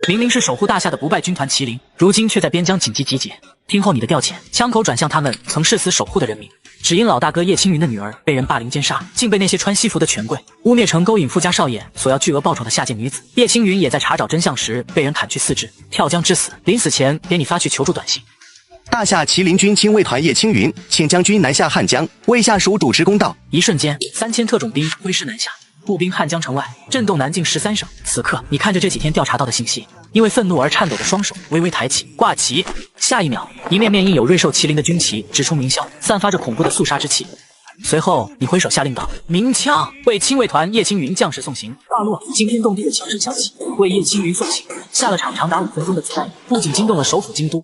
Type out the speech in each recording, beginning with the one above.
明明是守护大夏的不败军团麒麟，如今却在边疆紧急集结。听候你的调遣。枪口转向他们曾誓死守护的人民。只因老大哥叶青云的女儿被人霸凌奸杀，竟被那些穿西服的权贵污蔑成勾引富家少爷索要巨额报酬的下贱女子。叶青云也在查找真相时被人砍去4肢，跳江致死。临死前给你发去求助短信。大夏麒麟军亲卫团叶青云，请将军南下汉江，为下属主持公道。一瞬间，3000特种兵挥师南下，步兵汉江城外，震动南境13省。此刻，你看着这几天调查到的信息，因为愤怒而颤抖的双手微微抬起，挂旗。下一秒，一面面印有瑞兽麒麟的军旗直冲鸣啸，散发着恐怖的肃杀之气。随后，你挥手下令道：“鸣枪，为亲卫团叶青云将士送行。”大陆惊天动地的枪声响起，为叶青云送行。下了场长达5分钟的子弹，不仅惊动了首府京都，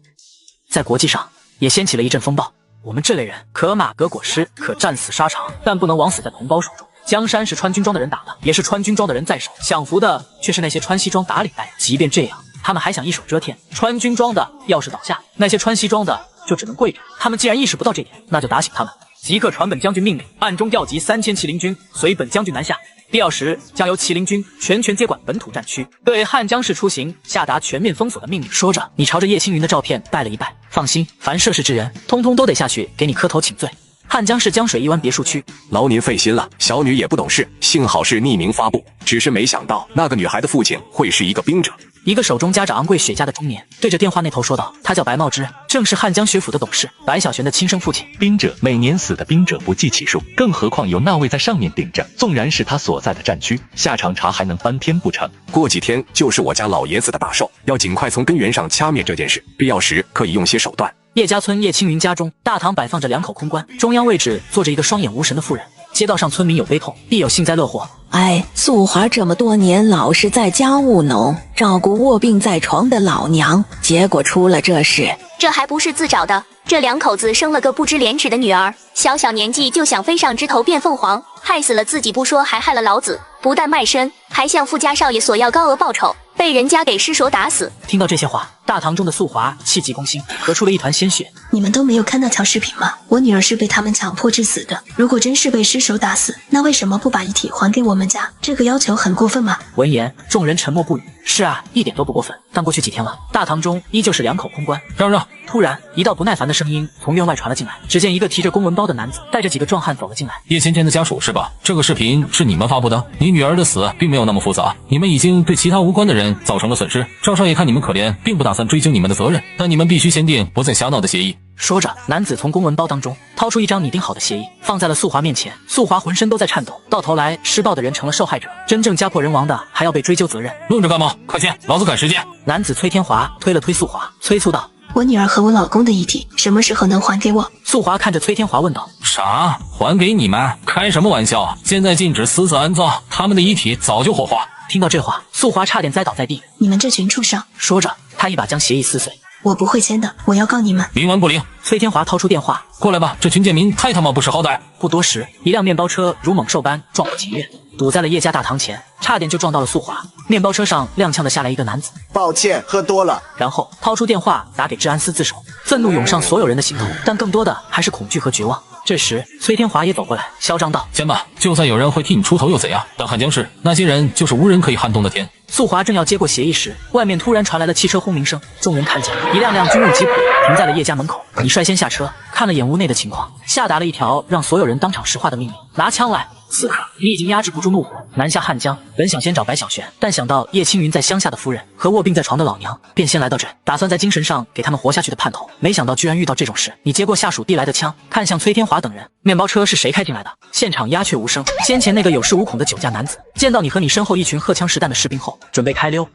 在国际上也掀起了一阵风暴。我们这类人可马革裹尸，可战死沙场，但不能枉死在同胞手中。江山是穿军装的人打的，也是穿军装的人在手，享福的却是那些穿西装打领带的。即便这样，他们还想一手遮天。穿军装的要是倒下，那些穿西装的就只能跪着。他们既然意识不到这点，那就打醒他们。即刻传本将军命令，暗中调集3000麒麟军，随本将军南下。必要时，将由麒麟军全权接管本土战区，对汉江市出行下达全面封锁的命令。说着，你朝着叶青云的照片拜了一拜。放心，凡涉事之人，通通都得下去给你磕头请罪。汉江市江水一湾别墅区，劳您费心了，小女也不懂事，幸好是匿名发布，只是没想到那个女孩的父亲会是一个兵者。一个手中夹着昂贵雪茄的中年对着电话那头说道：“他叫白茂之，正是汉江学府的董事白小璇的亲生父亲。兵者每年死的兵者不计其数，更何况有那位在上面顶着，纵然是他所在的战区，下场查还能翻篇不成？过几天就是我家老爷子的大寿，要尽快从根源上掐灭这件事，必要时可以用些手段。”叶家村叶青云家中，大堂摆放着2口空棺，中央位置坐着一个双眼无神的妇人。街道上村民有悲痛，必有幸灾乐祸。哎，素华这么多年老是在家务农，照顾卧病在床的老娘，结果出了这事。这还不是自找的，这2口子生了个不知廉耻的女儿，小小年纪就想飞上枝头变凤凰，害死了自己不说，还害了老子，不但卖身，还向富家少爷索要高额报酬，被人家给失手打死。听到这些话，大堂中的素华气急攻心，咳出了一团鲜血。你们都没有看那条视频吗？我女儿是被他们强迫致死的，如果真是被失手打死，那为什么不把遗体还给我们家？这个要求很过分吗？闻言，众人沉默不语。是啊，一点都不过分。但过去几天了，大堂中依旧是2口空棺。让让！突然，一道不耐烦的声音从院外传了进来。只见一个提着公文包的男子带着几个壮汉走了进来。叶芊芊的家属是吧？这个视频是你们发布的？你女儿的死并没有那么复杂，你们已经对其他无关的人造成了损失。赵少爷看你们可怜，并不打算追究你们的责任，但你们必须签订不再瞎闹的协议。说着，男子从公文包当中掏出一张拟定好的协议，放在了素华面前。素华浑身都在颤抖，到头来施暴的人成了受害者，真正家破人亡的还要被追究责任。愣着干嘛？快签，老子赶时间。男子崔天华推了推素华，催促道：“我女儿和我老公的遗体什么时候能还给我？”素华看着崔天华问道：“啥？还给你们？开什么玩笑？现在禁止私自安葬，他们的遗体早就火化。”听到这话，素华差点栽倒在地。你们这群畜生！说着，他一把将协议撕碎。我不会签的，我要告你们！冥顽不灵。崔天华掏出电话，过来吧，这群贱民太他妈不识好歹。不多时，一辆面包车如猛兽般撞过前院，堵在了叶家大堂前，差点就撞到了素华。面包车上踉跄了下来一个男子，抱歉，喝多了。然后掏出电话打给治安司自首。愤怒涌上所有人的心头，但更多的还是恐惧和绝望。这时，崔天华也走过来，嚣张道：“签吧，就算有人会替你出头又怎样？但汉江市那些人就是无人可以撼动的天。”素华正要接过协议时，外面突然传来了汽车轰鸣声。众人看见一辆辆军用吉普停在了叶家门口。你率先下车，看了眼屋内的情况，下达了一条让所有人当场石化的命令：拿枪来！此刻你已经压制不住怒火，南下汉江。本想先找白小璇，但想到叶青云在乡下的夫人和卧病在床的老娘，便先来到这，打算在精神上给他们活下去的盼头。没想到居然遇到这种事。你接过下属递来的枪，看向崔天华等人。面包车是谁开进来的？现场鸦雀无声。先前那个有恃无恐的酒驾男子，见到你和你身后一群荷枪实弹的士兵后，准备开溜。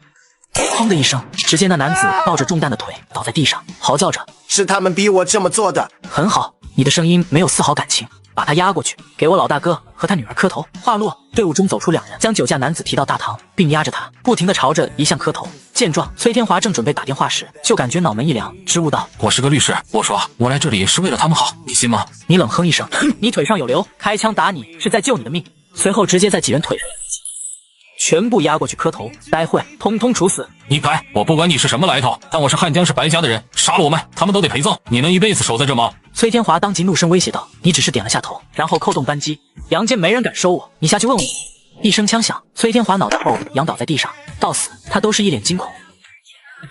砰的一声，只见那男子抱着中弹的腿倒在地上，嚎叫着：“是他们逼我这么做的。”很好，你的声音没有丝毫感情。把他押过去，给我老大哥和他女儿磕头。话落，队伍中走出2人，将酒驾男子提到大堂，并压着他，不停地朝着遗像磕头。见状，崔天华正准备打电话时，就感觉脑门一凉，支吾道：“我是个律师，我说我来这里是为了他们好，你信吗？”你冷哼一声：“你腿上有瘤，开枪打你是在救你的命。”随后直接在几人腿上全部压过去磕头，待会通通处死。你改！我不管你是什么来头，但我是汉江市白家的人，杀了我们，他们都得陪葬。你能一辈子守在这吗？崔天华当即怒声威胁道：“你只是点了下头，然后扣动扳机，阳间没人敢收我，你下去问我。”一声枪响，崔天华脑袋后仰倒在地上，到死他都是一脸惊恐。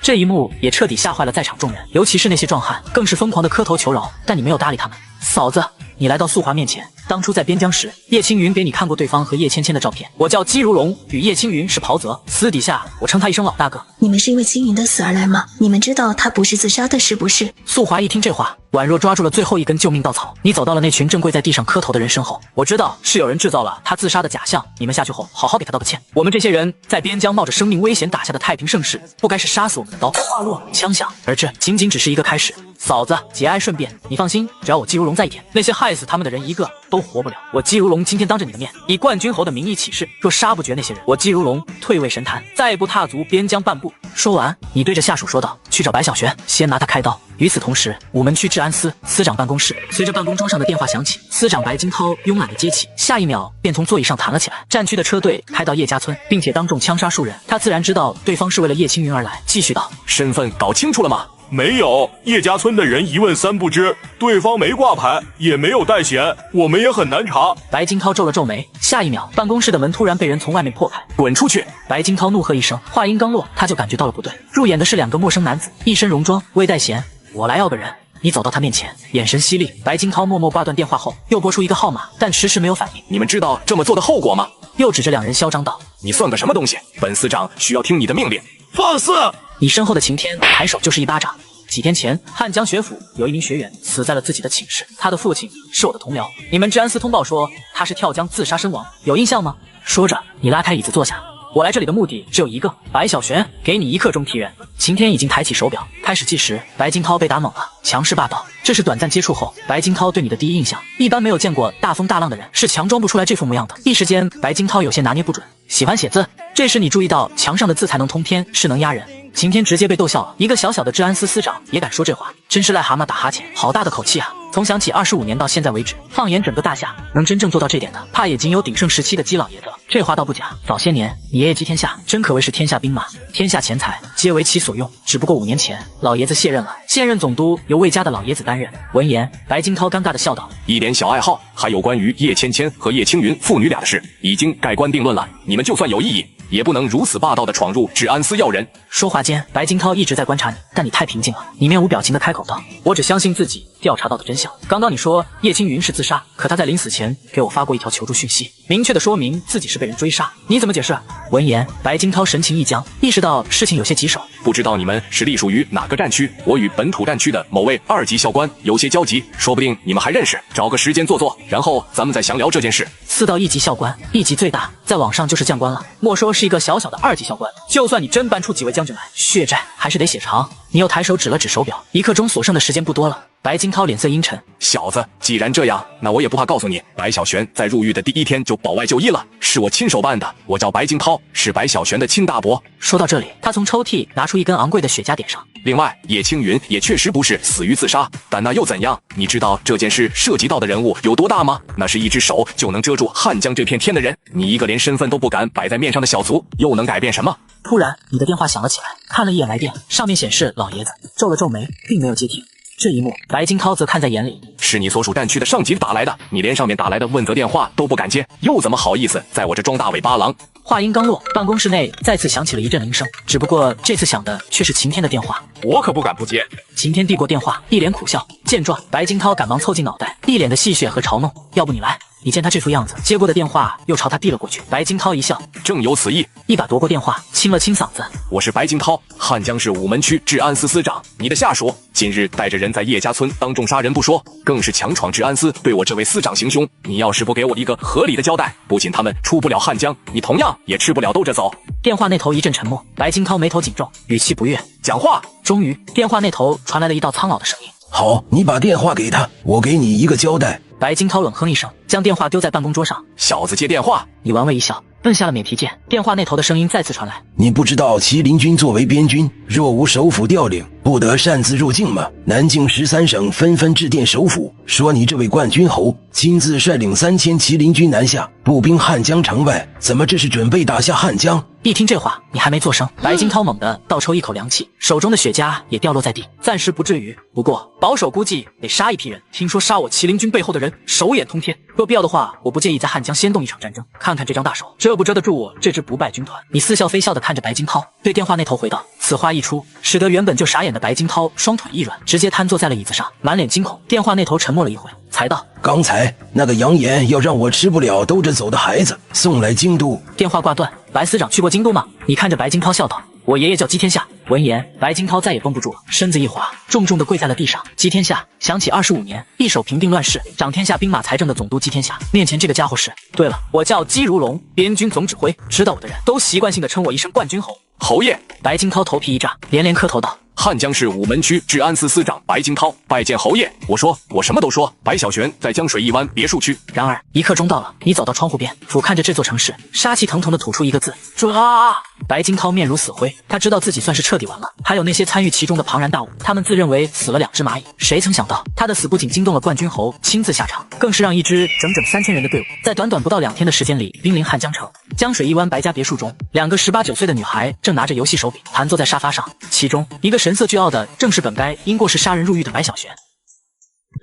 这一幕也彻底吓坏了在场众人，尤其是那些壮汉，更是疯狂的磕头求饶。但你没有搭理他们。嫂子，你来到素华面前，当初在边疆时，叶青云给你看过对方和叶芊芊的照片。我叫姬如龙，与叶青云是袍泽，私底下我称他一声老大哥。你们是因为青云的死而来吗？你们知道他不是自杀的是不是？素华一听这话，宛若抓住了最后一根救命稻草。你走到了那群正跪在地上磕头的人身后，我知道是有人制造了他自杀的假象，你们下去后好好给他道个歉。我们这些人在边疆冒着生命危险打下的太平盛世，不该是杀死我们的刀。话落，枪响，而这仅仅只是一个开始。嫂子，节哀顺变，你放心，只要我姬如龙在一点，那些害死他们的人一个都活不了。我姬如龙今天当着你的面，以冠军侯的名义起誓，若杀不绝那些人，我姬如龙退位神坛，再不踏足边疆半步。说完，你对着下属说道：“去找白小璇，先拿他开刀。”与此同时，午门区治安司司长办公室，随着办公桌上的电话响起，司长白金涛慵懒地接起，下一秒便从座椅上弹了起来。战区的车队开到叶家村，并且当众枪杀数人。他自然知道对方是为了叶青云而来，继续道：“身份搞清楚了吗？”没有，叶家村的人一问三不知，对方没挂牌，也没有带衔，我们也很难查。白金涛皱了皱眉，下一秒，办公室的门突然被人从外面破开，滚出去！白金涛怒喝一声，话音刚落，他就感觉到了不对。入眼的是两个陌生男子，一身戎装，未带衔。我来要个人。你走到他面前，眼神犀利。白金涛默默挂断电话后，又拨出一个号码，但迟迟没有反应。你们知道这么做的后果吗？又指着两人嚣张道：“你算个什么东西？本司长需要听你的命令。”放肆！你身后的晴天抬手就是一巴掌。几天前，汉江学府有一名学员死在了自己的寝室，他的父亲是我的同僚。你们治安司通报说他是跳江自杀身亡，有印象吗？说着，你拉开椅子坐下。我来这里的目的只有一个，白小璇，给你1刻钟提人。晴天已经抬起手表，开始计时。白金涛被打懵了，强势霸道，这是短暂接触后白金涛对你的第一印象。一般没有见过大风大浪的人是强装不出来这副模样的。一时间，白金涛有些拿捏不准。喜欢写字，这时你注意到墙上的字才能通天，是能压人。晴天直接被逗笑了，一个小小的治安司司长也敢说这话，真是癞蛤蟆打哈欠，好大的口气啊！从想起25年到现在为止，放眼整个大夏，能真正做到这点的，怕也仅有鼎盛时期的姬老爷子了。这话倒不假，早些年你爷爷姬天下真可谓是天下兵马，天下钱财皆为其所用。只不过5年前，老爷子卸任了，现任总督由魏家的老爷子担任。闻言，白金涛尴尬的笑道：“一点小爱好，还有关于叶芊芊和叶青云父女俩的事，已经盖棺定论了。你们就算有异议，也不能如此霸道的闯入治安司要人。”说话间，白金涛一直在观察你，但你太平静了。你面无表情的开口道：“我只相信自己调查到的真相。刚刚你说叶青云是自杀，可他在临死前给我发过一条求助讯息，明确的说明自己是被人追杀，你怎么解释？”闻言，白金涛神情一僵，意识到事情有些棘手。不知道你们是隶属于哪个战区？我与本土战区的某位2级校官有些交集，说不定你们还认识。找个时间坐坐，然后咱们再详聊这件事。4到1级校官，1级最大，在网上就是将官了。莫说是一个小小的2级校官，就算你真搬出几位将军来，血债还是得血偿。你又抬手指了指手表，1刻钟所剩的时间不多了。白金涛脸色阴沉，小子，既然这样，那我也不怕告诉你，白小璇在入狱的第1天就保外就医了，是我亲手办的。我叫白金涛，是白小璇的亲大伯。说到这里，他从抽屉拿出一根昂贵的雪茄点上。另外，叶青云也确实不是死于自杀，但那又怎样？你知道这件事涉及到的人物有多大吗？那是一只手就能遮住汉江这片天的人，你一个连身份都不敢摆在面上的小卒，又能改变什么？突然，你的电话响了起来，看了一眼来电，上面显示老爷子，皱了皱眉，并没有接听。这一幕，白金涛则看在眼里。是你所属战区的上级打来的，你连上面打来的问责电话都不敢接，又怎么好意思在我这装大尾巴狼？话音刚落，办公室内再次响起了一阵铃声，只不过这次响的却是晴天的电话。我可不敢不接。晴天递过电话，一脸苦笑。见状，白金涛赶忙凑近脑袋，一脸的戏谑和嘲弄：“要不你来？”你见他这副样子，接过的电话又朝他递了过去。白金涛一笑，正有此意，一把夺过电话，清了清嗓子：“我是白金涛，汉江市午门区治安司司长，你的下属。近日带着人在叶家村当众杀人不说，更是强闯治安司，对我这位司长行凶。你要是不给我一个合理的交代，不仅他们出不了汉江，你同样也吃不了兜着走。”电话那头一阵沉默，白金涛眉头紧皱，语气不悦：“讲话！”终于，电话那头传来了一道苍老的声音：“好，你把电话给他，我给你一个交代。”白金涛冷哼一声，将电话丢在办公桌上。小子接电话，你玩味一笑，摁下了免提键。电话那头的声音再次传来：“你不知道麒麟军作为边军，若无首府调领，不得擅自入境吗？南境13省纷纷致电首府，说你这位冠军侯亲自率领3000麒麟军南下，步兵汉江城外，怎么这是准备打下汉江？”一听这话，你还没做声，白金涛猛地倒抽一口凉气，手中的雪茄也掉落在地。暂时不至于，不过保守估计得杀一批人。听说杀我麒麟军背后的人手眼通天，若必要的话，我不介意在汉江先动一场战争，看看这张大手遮不遮得住我这支不败军团。你似笑非笑地看着白金涛，对电话那头回道。此话一出，使得原本就傻眼的白金涛双腿一软，直接瘫坐在了椅子上，满脸惊恐。电话那头沉默了一会，才道：刚才那个扬言要让我吃不了兜着走的孩子送来京都。电话挂断。白司长去过京都吗？你看着白金涛笑道。我爷爷叫姬天下。闻言，白金涛再也绷不住了，身子一滑，重重地跪在了地上。姬天下想起25年一手平定乱世，掌天下兵马财政的总督姬天下，面前这个家伙是……对了，我叫姬如龙，边军总指挥，知道我的人都习惯性地称我一声冠军侯。侯爷，白金涛头皮一炸，连连磕头道：汉江市午门区治安司司长白金涛拜见侯爷。我什么都说。白小璇在江水一湾别墅区。然而一刻钟到了，你走到窗户边，俯瞰着这座城市，杀气腾腾地吐出一个字：抓！白金涛面如死灰，他知道自己算是彻底完了。还有那些参与其中的庞然大物，他们自认为死了2只蚂蚁，谁曾想到他的死不仅惊动了冠军侯亲自下场，更是让一支整整3000人的队伍在短短不到2天的时间里兵临汉江城。江水一湾白家别墅中，2个18、19岁的女孩正拿着游戏手柄盘坐在沙发上，其中一个神色倨傲的正是本该因过失杀人入狱的白小璇。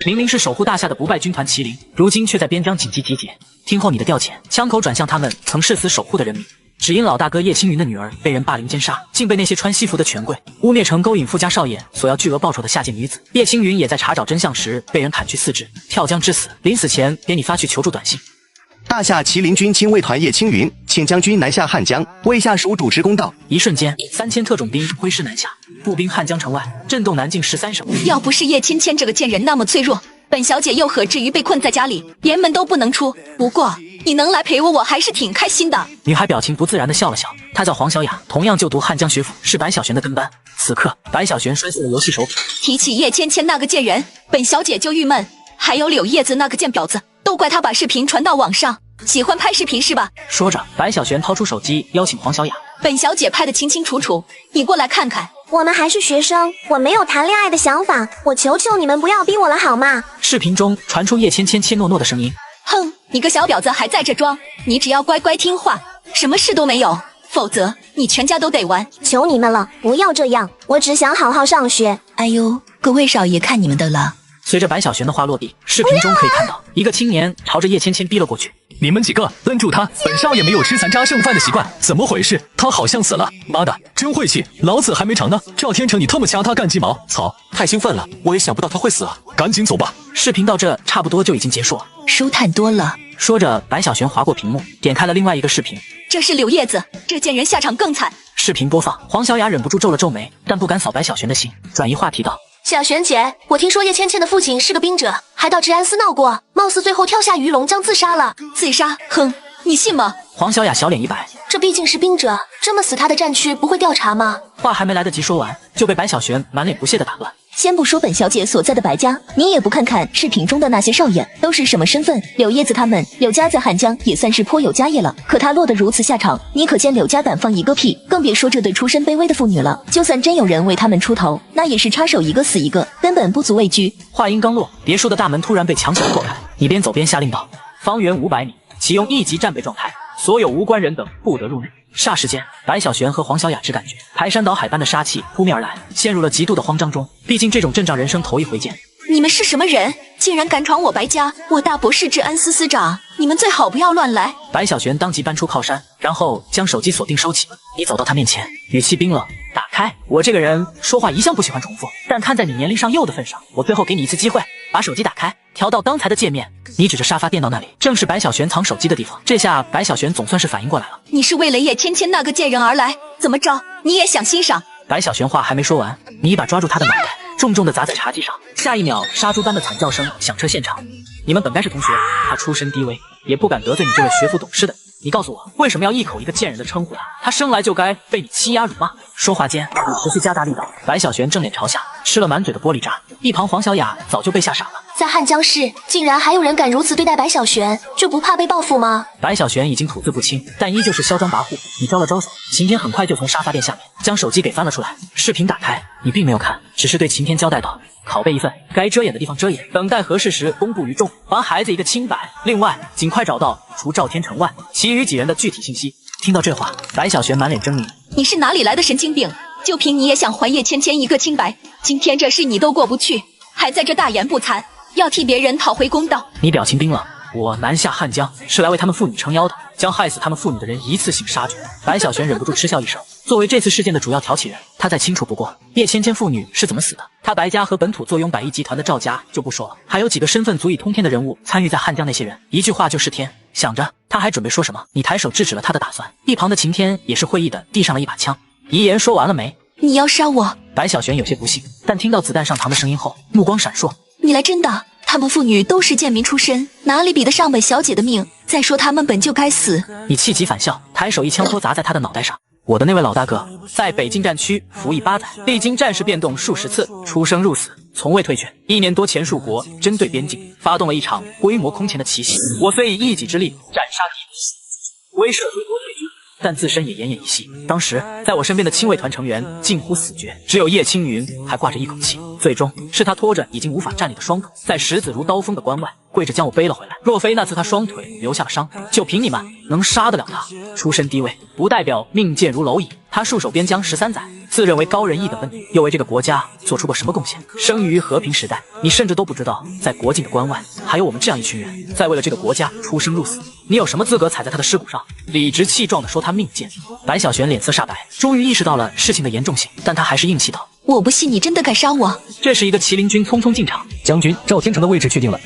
明明是守护大夏的不败军团麒麟，如今却在边疆紧急集结。听候你的调遣。枪口转向他们曾誓死守护的人民。只因老大哥叶青云的女儿被人霸凌奸杀，竟被那些穿西服的权贵污蔑成勾引富家少爷索要巨额报酬的下贱女子。叶青云也在查找真相时被人砍去4肢，跳江致死。临死前给你发去求助短信。大夏麒麟军亲卫团叶青云，请将军南下汉江，为下属主持公道。一瞬间，3000特种兵挥师南下，步兵汉江城外，震动南境13省。要不是叶芊芊这个贱人那么脆弱，本小姐又何至于被困在家里，连门都不能出。不过你能来陪我，我还是挺开心的。女孩表情不自然地笑了笑，她叫黄小雅，同样就读汉江学府，是白小璇的跟班。此刻，白小璇摔碎了游戏手柄。提起叶芊芊那个贱人，本小姐就郁闷。还有柳叶子那个贱婊子，都怪她把视频传到网上，喜欢拍视频是吧？说着，白小璇掏出手机邀请黄小雅。本小姐拍得清清楚楚，你过来看看。我们还是学生，我没有谈恋爱的想法，我求求你们不要逼我了好吗？视频中传出叶芊芊怯懦懦的声音。哼，你个小婊子还在这装，你只要乖乖听话，什么事都没有，否则你全家都得完。求你们了，不要这样，我只想好好上学。哎呦，各位少爷看你们的了。随着白小璇的话落地，视频中可以看到一个青年朝着叶芊芊逼了过去。你们几个摁住他，本少爷没有吃残渣剩饭的习惯。怎么回事？他好像死了。妈的，真晦气，老子还没尝呢。赵天成，你特么掐他干鸡毛！操，太兴奋了，我也想不到他会死啊！赶紧走吧。视频到这差不多就已经结束了，舒坦多了。说着，白小璇划过屏幕，点开了另外一个视频。这是柳叶子，这贱人下场更惨。视频播放，黄小雅忍不住皱了皱眉，但不敢扫白小璇的心，转移话题道：小璇姐，我听说叶芊芊的父亲是个兵者，还到治安司闹过，貌似最后跳下鱼龙江自杀了。自杀？哼，你信吗？黄小雅小脸一白，这毕竟是兵者，这么死他的战区不会调查吗？话还没来得及说完，就被白小璇满脸不屑地打断。先不说本小姐所在的白家，你也不看看视频中的那些少爷都是什么身份？柳叶子他们柳家在汉江也算是颇有家业了，可他落得如此下场，你可见柳家敢放一个屁？更别说这对出身卑微的妇女了。就算真有人为他们出头，那也是插手一个死一个，根本不足畏惧。话音刚落，别墅的大门突然被强行破开，你边走边下令道：方圆500米，启用1级战备状态，所有无关人等不得入内。霎时间，白小璇和黄小雅只感觉排山倒海般的杀气扑面而来，陷入了极度的慌张中。毕竟这种阵仗人生头一回见。你们是什么人？竟然敢闯我白家！我大伯是治安司司长，你们最好不要乱来。白小璇当即搬出靠山，然后将手机锁定收起。你走到他面前，语气冰冷：打开。我这个人说话一向不喜欢重复，但看在你年龄上幼的份上，我最后给你一次机会，把手机打开，调到刚才的界面。你指着沙发电脑那里，正是白小璇藏手机的地方。这下白小璇总算是反应过来了。你是为了叶芊芊那个贱人而来，怎么着？你也想欣赏？白小璇话还没说完，你一把抓住他的脑袋，重重地砸在茶几上。下一秒，杀猪般的惨叫声响彻现场。你们本该是同学，他出身低微，也不敢得罪你这位学府懂事的人。你告诉我，为什么要一口一个贱人的称呼他？他生来就该被你欺压辱骂。说话间，你持续加大力道。白小璇正脸朝下，吃了满嘴的玻璃渣。一旁黄小雅早就被吓傻了。在汉江市，竟然还有人敢如此对待白小璇，就不怕被报复吗？白小璇已经吐字不清，但依旧是嚣张跋扈。你招了招手，晴天很快就从沙发垫下面将手机给翻了出来。视频打开，你并没有看，只是对晴天交代道：拷贝一份，该遮掩的地方遮掩，等待合适时公布于众，还孩子一个清白。另外，尽快找到除赵天成外其余几人的具体信息。听到这话，白小璇满脸狰狞：你是哪里来的神经病？就凭你也想还叶芊芊一个清白？今天这事你都过不去，还在这大言不惭，要替别人讨回公道。你表情冰冷，我南下汉江是来为他们父女撑腰的，将害死他们父女的人一次性杀绝。白小璇忍不住嗤笑一声。作为这次事件的主要挑起人，他再清楚不过叶芊芊父女是怎么死的。他白家和本土坐拥百亿集团的赵家就不说了，还有几个身份足以通天的人物参与在汉江，那些人一句话就是天。想着他还准备说什么，你抬手制止了他的打算。一旁的晴天也是会意的递上了一把枪。遗言说完了没？你要杀我？白小璇有些不信，但听到子弹上膛的声音后，目光闪烁。你来真的？他们父女都是贱民出身，哪里比得上本小姐的命？再说他们本就该死。你气急反笑，抬手一枪托砸在他的脑袋上。我的那位老大哥在北境战区服役8载，历经战事变动数十次，出生入死，从未退却。1年多前蜀国针对边境发动了一场规模空前的奇袭，我虽以一己之力斩杀敌敌，威慑诸国退军，但自身也奄奄一息。当时在我身边的亲卫团成员近乎死绝，只有叶青云还挂着一口气。最终是他拖着已经无法站立的双腿，在石子如刀锋的关外跪着将我背了回来。若非那次他双腿留下了伤，就凭你们能杀得了他？出身低微不代表命贱如蝼蚁。他戍守边疆13载，自认为高人一等的你，又为这个国家做出过什么贡献？生于和平时代，你甚至都不知道，在国境的关外还有我们这样一群人，在为了这个国家出生入死。你有什么资格踩在他的尸骨上，理直气壮地说他命贱？白小璇脸色煞白，终于意识到了事情的严重性，但他还是硬气道：我不信你真的敢杀我。这时一个麒麟军匆匆进场。将军，赵天成的位置确定了。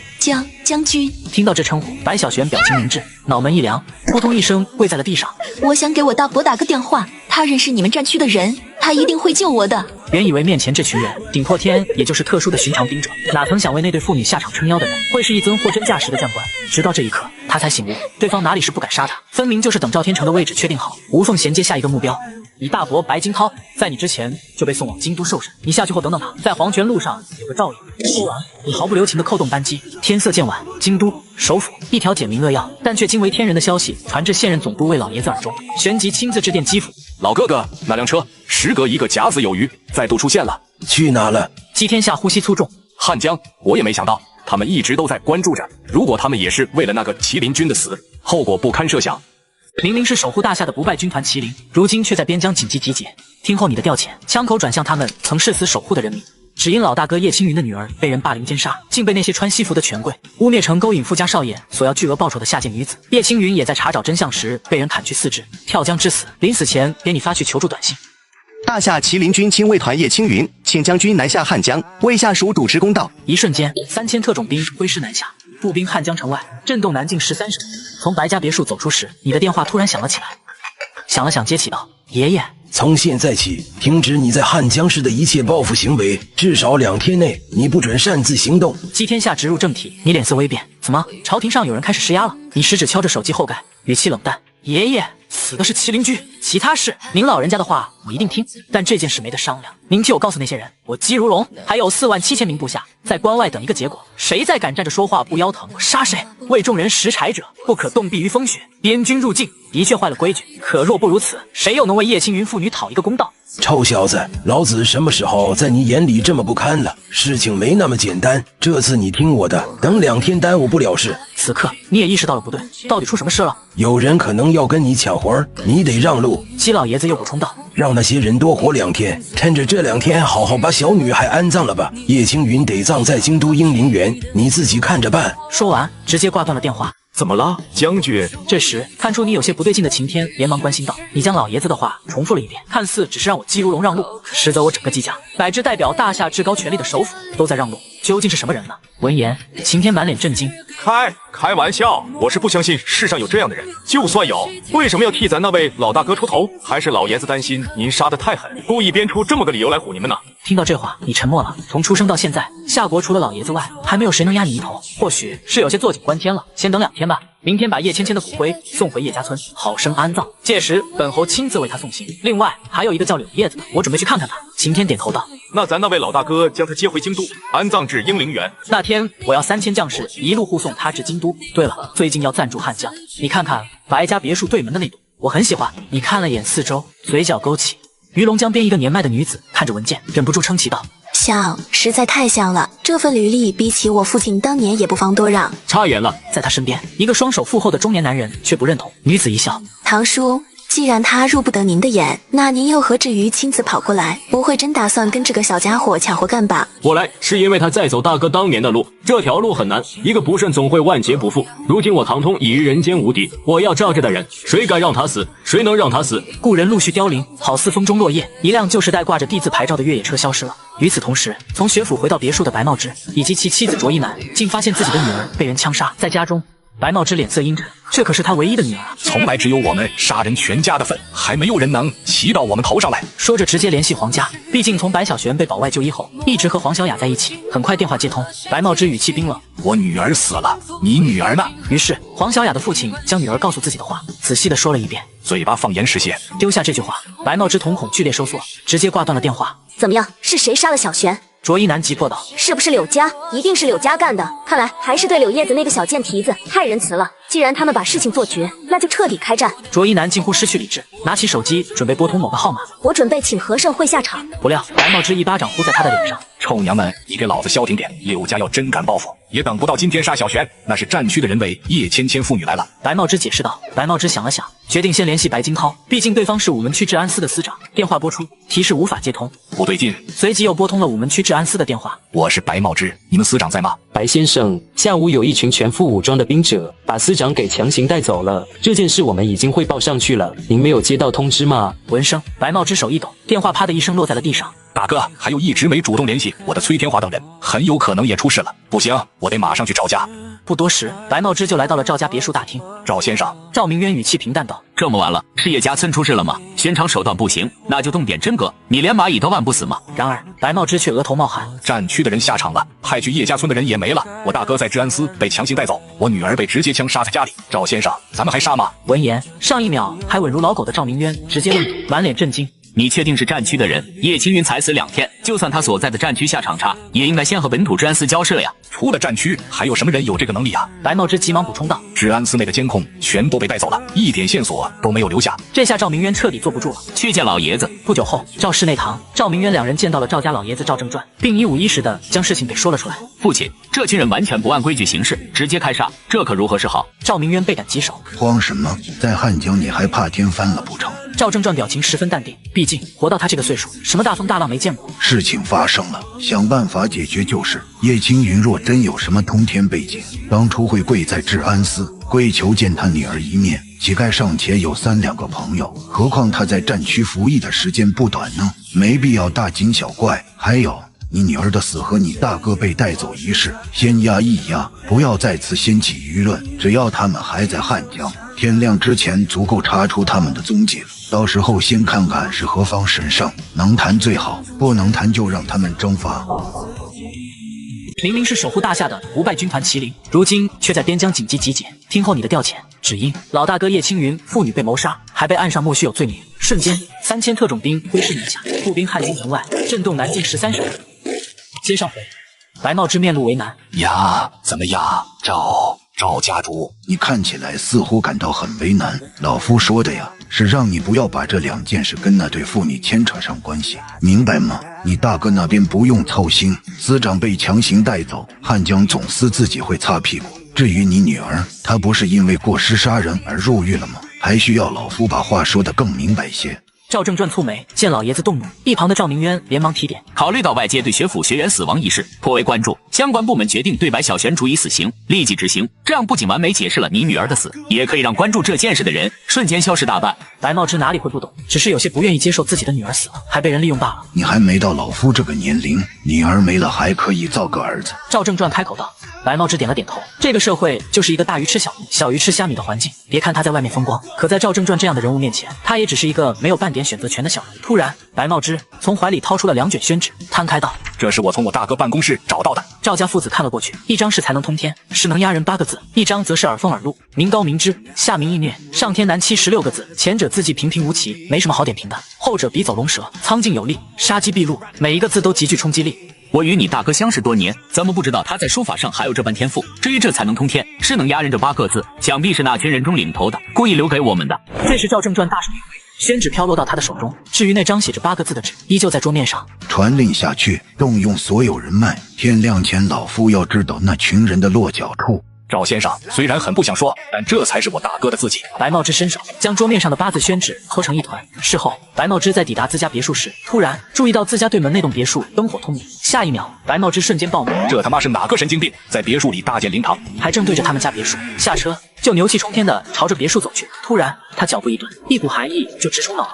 将军。听到这称呼，白小璇表情凝滞，脑门一凉，扑通一声跪在了地上。我想给我大伯打个电话，他认识你们战区的人，他一定会救我的。原以为面前这群人顶破天也就是特殊的寻常兵者，哪曾想为那对妇女下场撑腰的人会是一尊货真价实的将官。直到这一刻，他才醒悟，对方哪里是不敢杀他，分明就是等赵天成的位置确定好，无缝衔接下一个目标。你大伯白金涛在你之前就被送往京都受审，你下去后等等他，在黄泉路上有个照应。说完，你毫不留情地扣动扳机。天色渐晚，京都首府一条简明扼要但却惊为天人的消息传至现任总督卫老爷子耳中，旋即亲自致电基辅。老哥哥，那辆车时隔一个甲子有余，再度出现了。去哪了？姬天下呼吸粗重。汉江，我也没想到，他们一直都在关注着。如果他们也是为了那个麒麟军的死，后果不堪设想。明明是守护大夏的不败军团麒麟，如今却在边疆紧急集结。听后你的调遣，枪口转向他们曾誓死守护的人民。只因老大哥叶青云的女儿被人霸凌奸杀，竟被那些穿西服的权贵污蔑成勾引富家少爷索要巨额报酬的下贱女子。叶青云也在查找真相时被人砍去4肢，跳江致死。临死前给你发去求助短信。大夏麒麟军亲卫团叶青云，请将军南下汉江，为下属主持公道。一瞬间，3000特种兵挥师南下，步兵汉江城外，震动南境13省。从白家别墅走出时，你的电话突然响了起来。想了想，接起道：爷爷。从现在起，停止你在汉江市的一切报复行为，至少2天内，你不准擅自行动。姬天下直入正题，你脸色微变，怎么？朝廷上有人开始施压了？你食指敲着手机后盖，语气冷淡。爷爷，死的是麒麟军，其他事您老人家的话我一定听，但这件事没得商量。您替我告诉那些人，我姬如龙还有47000名部下在关外等一个结果，谁再敢站着说话不腰疼，我杀谁。为众人拾柴者，不可冻毙于风雪。边军入境的确坏了规矩，可若不如此，谁又能为叶青云妇女讨一个公道？臭小子，老子什么时候在你眼里这么不堪了？事情没那么简单，这次你听我的，等2天耽误不了事。此刻你也意识到了不对，到底出什么事了？有人可能要跟你抢活儿，你得让路。姬老爷子又补充道：让那些人多活2天，趁着这2天好好把小女孩安葬了吧。叶青云得葬在京都英灵园，你自己看着办。说完直接挂断了电话。怎么了，将军？这时看出你有些不对劲的晴天连忙关心道：你将老爷子的话重复了一遍，看似只是让我姬如龙让路，实则我整个姬家乃至代表大夏至高权力的首府都在让路，究竟是什么人呢？闻言，晴天满脸震惊。开玩笑，我是不相信世上有这样的人，就算有，为什么要替咱那位老大哥出头？还是老爷子担心您杀得太狠，故意编出这么个理由来唬你们呢？听到这话，你沉默了。从出生到现在，夏国除了老爷子外，还没有谁能压你一头。或许是有些坐井观天了，先等2天吧。明天把叶芊芊的骨灰送回叶家村，好生安葬。届时本侯亲自为他送行。另外还有一个叫柳叶子的，我准备去看看他。晴天点头道：那咱那位老大哥将他接回京都，安葬至英灵园。那天我要3000将士一路护送他至京都。对了，最近要暂驻汉江，你看看白家别墅对门的那堵，我很喜欢。你看了眼四周，嘴角勾起。鱼龙江边一个年迈的女子看着文件，忍不住称奇道：像，实在太像了。这份履历比起我父亲当年也不妨多让。差远了。在他身边，一个双手负后的中年男人却不认同。女子一笑：堂叔，既然他入不得您的眼，那您又何至于亲自跑过来？不会真打算跟这个小家伙抢活干吧？我来是因为他再走大哥当年的路，这条路很难，一个不慎总会万劫不复。如今我唐通已于人间无敌，我要罩着的人，谁敢让他死？谁能让他死？故人陆续凋零，好似风中落叶。一辆旧时代挂着 D 字牌照的越野车消失了。与此同时，从学府回到别墅的白茂之以及其妻子卓一楠，竟发现自己的女儿被人枪杀在家中。白茂之脸色阴沉，这可是他唯一的女儿啊！从来只有我们杀人全家的份，还没有人能骑到我们头上来。说着直接联系皇家，毕竟从白小璇被保外就医后，一直和黄小雅在一起。很快电话接通，白茂之语气冰冷：“我女儿死了，你女儿呢？”于是黄小雅的父亲将女儿告诉自己的话仔细的说了一遍，嘴巴放严实些。丢下这句话，白茂之瞳孔剧烈收缩，直接挂断了电话。怎么样？是谁杀了小璇？卓一楠急迫道：“是不是柳家？一定是柳家干的。看来还是对柳叶子那个小贱蹄子太仁慈了。既然他们把事情做绝，那就彻底开战。”卓一楠近乎失去理智，拿起手机准备拨通某个号码。我准备请和盛会下场。不料白茂之一巴掌呼在他的脸上：“臭娘们，你给老子消停点！柳家要真敢报复，也等不到今天杀小璇。那是战区的人为叶芊芊父女来了。”白茂之解释道。白茂之想了想，决定先联系白金涛，毕竟对方是午门区治安司的司长。电话拨出，提示无法接通。不对劲，随即又拨通了午门区治安司的电话。我是白茂之，你们司长在吗？白先生，下午有一群全副武装的兵者把司长给强行带走了，这件事我们已经汇报上去了，您没有接到通知吗？闻声，白茂之手一抖，电话啪的一声落在了地上。大哥，还有一直没主动联系我的崔天华等人，很有可能也出事了。不行，我得马上去赵家。不多时，白茂之就来到了赵家别墅大厅。赵先生，赵明渊语气平淡道：“这么晚了，是叶家村出事了吗？寻常手段不行，那就动点真格。你连蚂蚁都万不死吗？”然而，白茂之却额头冒汗。战区的人下场了，害去叶家村的人也没了。我大哥在治安司被强行带走，我女儿被直接枪杀在家里。赵先生，咱们还杀吗？闻言，上一秒还稳如老狗的赵明渊直接愣住，满脸震惊。你确定是战区的人？叶青云才死2天，就算他所在的战区下场差，也应该先和本土治安司交涉呀。除了战区，还有什么人有这个能力啊？白茂之急忙补充道。治安司内的监控全都被带走了，一点线索都没有留下。这下赵明渊彻底坐不住了，去见老爷子。不久后，赵氏内堂，赵明渊两人见到了赵家老爷子赵正传，并一五一十的将事情给说了出来。父亲，这群人完全不按规矩行事，直接开杀，这可如何是好？赵明渊倍感棘手。慌什么？在汉江你还怕天翻了不成？赵正传表情十分淡定，毕竟活到他这个岁数，什么大风大浪没见过。事情发生了，想办法解决就是。叶青云若真有什么通天背景，当初会跪在治安司，跪求见他女儿一面。乞丐尚且有3、2个朋友，何况他在战区服役的时间不短呢？没必要大惊小怪。还有，你女儿的死和你大哥被带走一事，先压一压，不要再次掀起舆论。只要他们还在汉江，天亮之前足够查出他们的踪迹。到时候先看看是何方神圣，能谈最好，不能谈就让他们蒸发。明明是守护大夏的不败军团麒麟，如今却在边疆紧急集结。听候你的调遣，只因老大哥叶青云父女被谋杀，还被按上莫须有罪名。瞬间，3000特种兵挥师南下，步兵汉京城外，震动南境13省。接上回，白茂之面露为难。呀，怎么呀，赵家主，你看起来似乎感到很为难。老夫说的呀，是让你不要把这2件事跟那对父女牵扯上关系，明白吗？你大哥那边不用操心，司长被强行带走，汉江总司自己会擦屁股。至于你女儿，她不是因为过失杀人而入狱了吗？还需要老夫把话说得更明白些。赵正传蹙眉，见老爷子动怒，一旁的赵明渊连忙提点：考虑到外界对学府学员死亡一事颇为关注，相关部门决定对白小璇处以死刑，立即执行。这样不仅完美解释了你女儿的死，也可以让关注这件事的人瞬间消失大半。白茂之哪里会不懂，只是有些不愿意接受自己的女儿死了，还被人利用罢了。你还没到老夫这个年龄，女儿没了还可以造个儿子。赵正传开口道。白茂之点了点头，这个社会就是一个大鱼吃小鱼，小鱼吃虾米的环境。别看他在外面风光，可在赵正传这样的人物面前，他也只是一个没有半点选择权的小人。突然，白茂之从怀里掏出了2卷宣纸，摊开道：“这是我从我大哥办公室找到的。”赵家父子看了过去，一张是才能通天，是能压人8个字；一张则是耳风耳露，明高明知，下明易虐，上天难欺16个字。前者字迹平平无奇，没什么好点评的；后者笔走龙蛇，苍劲有力，杀机毕露，每一个字都极具冲击力。我与你大哥相识多年，怎么不知道他在书法上还有这般天赋？至于这才能通天，是能压人这8个字，想必是那群人中领头的，故意留给我们的。这时赵正传大手一挥，宣纸飘落到他的手中。至于那张写着8个字的纸，依旧在桌面上。传令下去，动用所有人脉，天亮前老夫要知道那群人的落脚处。赵先生虽然很不想说，但这才是我大哥的自己。白茂之伸手将桌面上的8字宣纸抠成一团。事后，白茂之在抵达自家别墅时，突然注意到自家对门那栋别墅灯火通明。下一秒，白茂之瞬间暴怒，这他妈是哪个神经病在别墅里搭建灵堂，还正对着他们家别墅。下车就牛气冲天的朝着别墅走去。突然，他脚步一顿，一股寒意就直冲脑门。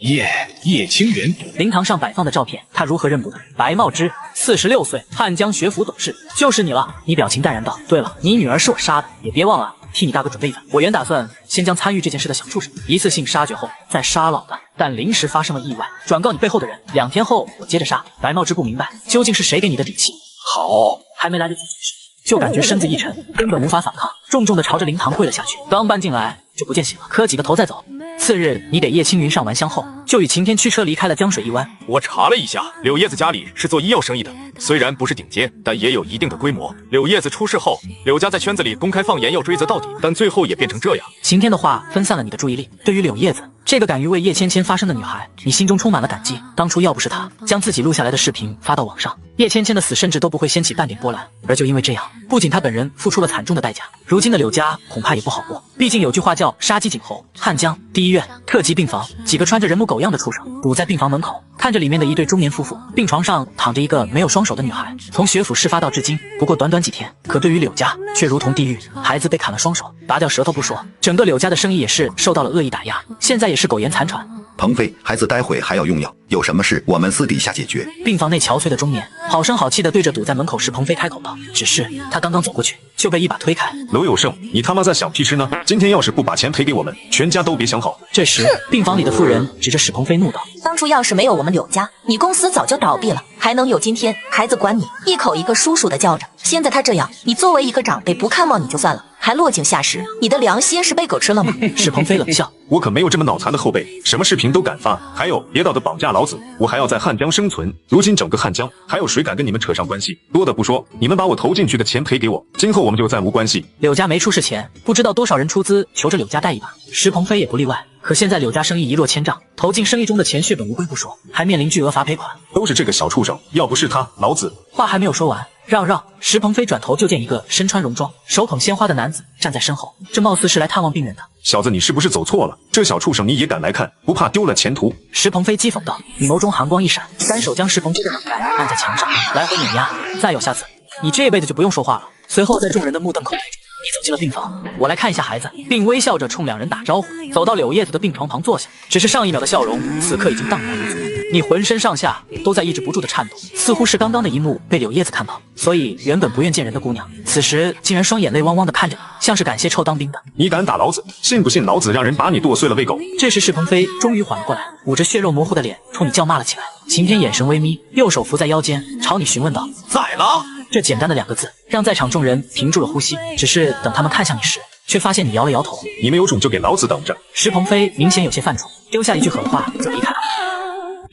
叶青云，灵堂上摆放的照片，他如何认不得？白茂之，46岁，汉江学府董事，就是你了。你表情淡然道：“对了，你女儿是我杀的，也别忘了替你大哥准备一份。我原打算先将参与这件事的小畜生一次性杀绝后再杀老的，但临时发生了意外，转告你背后的人，2天后我接着杀。”白茂之不明白究竟是谁给你的底气。好，还没来得及解释，就感觉身子一沉，根本无法反抗，重重的朝着灵堂跪了下去。刚搬进来就不见血了，磕几个头再走。次日，你给叶青云上完香后，就与晴天驱车离开了江水一湾。我查了一下，柳叶子家里是做医药生意的，虽然不是顶尖，但也有一定的规模。柳叶子出事后，柳家在圈子里公开放言要追责到底，但最后也变成这样。晴天的话分散了你的注意力，对于柳叶子这个敢于为叶芊芊发声的女孩，你心中充满了感激。当初要不是她将自己录下来的视频发到网上，叶芊芊的死甚至都不会掀起半点波澜。而就因为这样，不仅她本人付出了惨重的代价，如今的柳家恐怕也不好过。毕竟有句话叫杀鸡儆猴。汉江第1院特级病房，几个穿着人模狗样的畜生堵在病房门口，看着里面的一对中年夫妇，病床上躺着一个没有双手的女孩。从学府事发到至今不过短短几天，可对于柳家却如同地狱。孩子被砍了双手，拔掉舌头不说，整个柳家的生意也是受到了恶意打压，现在也是苟延残喘。鹏飞，孩子待会还要用药，有什么事我们私底下解决。病房内憔悴的中年好声好气地对着堵在门口石鹏飞开口道，只是他刚刚走过去就被一把推开。娄有胜，你他妈在想屁吃呢？今天要是不把钱赔给我们，全家都别想好。这时病房里的妇人指着史鹏飞怒道，当初要是没有我们柳家，你公司早就倒闭了，还能有今天？孩子管你一口一个叔叔的叫着，现在他这样，你作为一个长辈不看望你就算了，还落井下石，你的良心是被狗吃了吗？史鹏飞冷笑，我可没有这么脑残的后辈，什么视频都敢发，还有别道德绑架老子，我还要在汉江生存。如今整个汉江还有谁敢跟你们扯上关系？多的不说，你们把我投进去的钱赔给我，今后我们就再无关系。柳家没出事前，不知道多少人出资求着柳家带一把，石鹏飞也不例外。可现在柳家生意一落千丈，投进生意中的钱血本无归不说，还面临巨额罚赔款。都是这个小畜生，要不是他，老子……话还没有说完，让！石鹏飞转头就见一个身穿戎装、手捧鲜花的男子站在身后，这貌似是来探望病人的。小子，你是不是走错了？这小畜生你也敢来看，不怕丢了前途？石鹏飞讥讽道，你眸中寒光一闪，单手将石鹏飞的脑袋按在墙上，来回碾压。再有下次，你这辈子就不用说话了。随后在众人的目瞪口呆中，你走进了病房，我来看一下孩子，并微笑着冲2人打招呼，走到柳叶子的病床旁坐下。只是上一秒的笑容，此刻已经荡然无存。你浑身上下都在抑制不住的颤抖，似乎是刚刚的一幕被柳叶子看到，所以原本不愿见人的姑娘，此时竟然双眼泪汪汪的看着你，像是感谢臭当兵的。你敢打老子？信不信老子让人把你剁碎了喂狗？这时石鹏飞终于缓了过来，捂着血肉模糊的脸冲你叫骂了起来。晴天眼神微眯，右手扶在腰间，朝你询问道：宰了？这简单的2个字让在场众人停住了呼吸，只是等他们看向你时，却发现你摇了摇头。你们有种就给老子等着！石鹏飞明显有些犯怵，丢下一句狠话就离开了。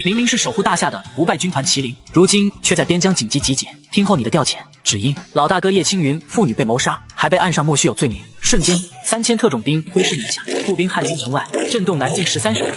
明明是守护大夏的不败军团麒麟，如今却在边疆紧急集结，听候你的调遣，只因老大哥叶青云父女被谋杀，还被按上莫须有罪名。瞬间，3000特种兵挥师南下，步兵汉京城外，震动南境13省。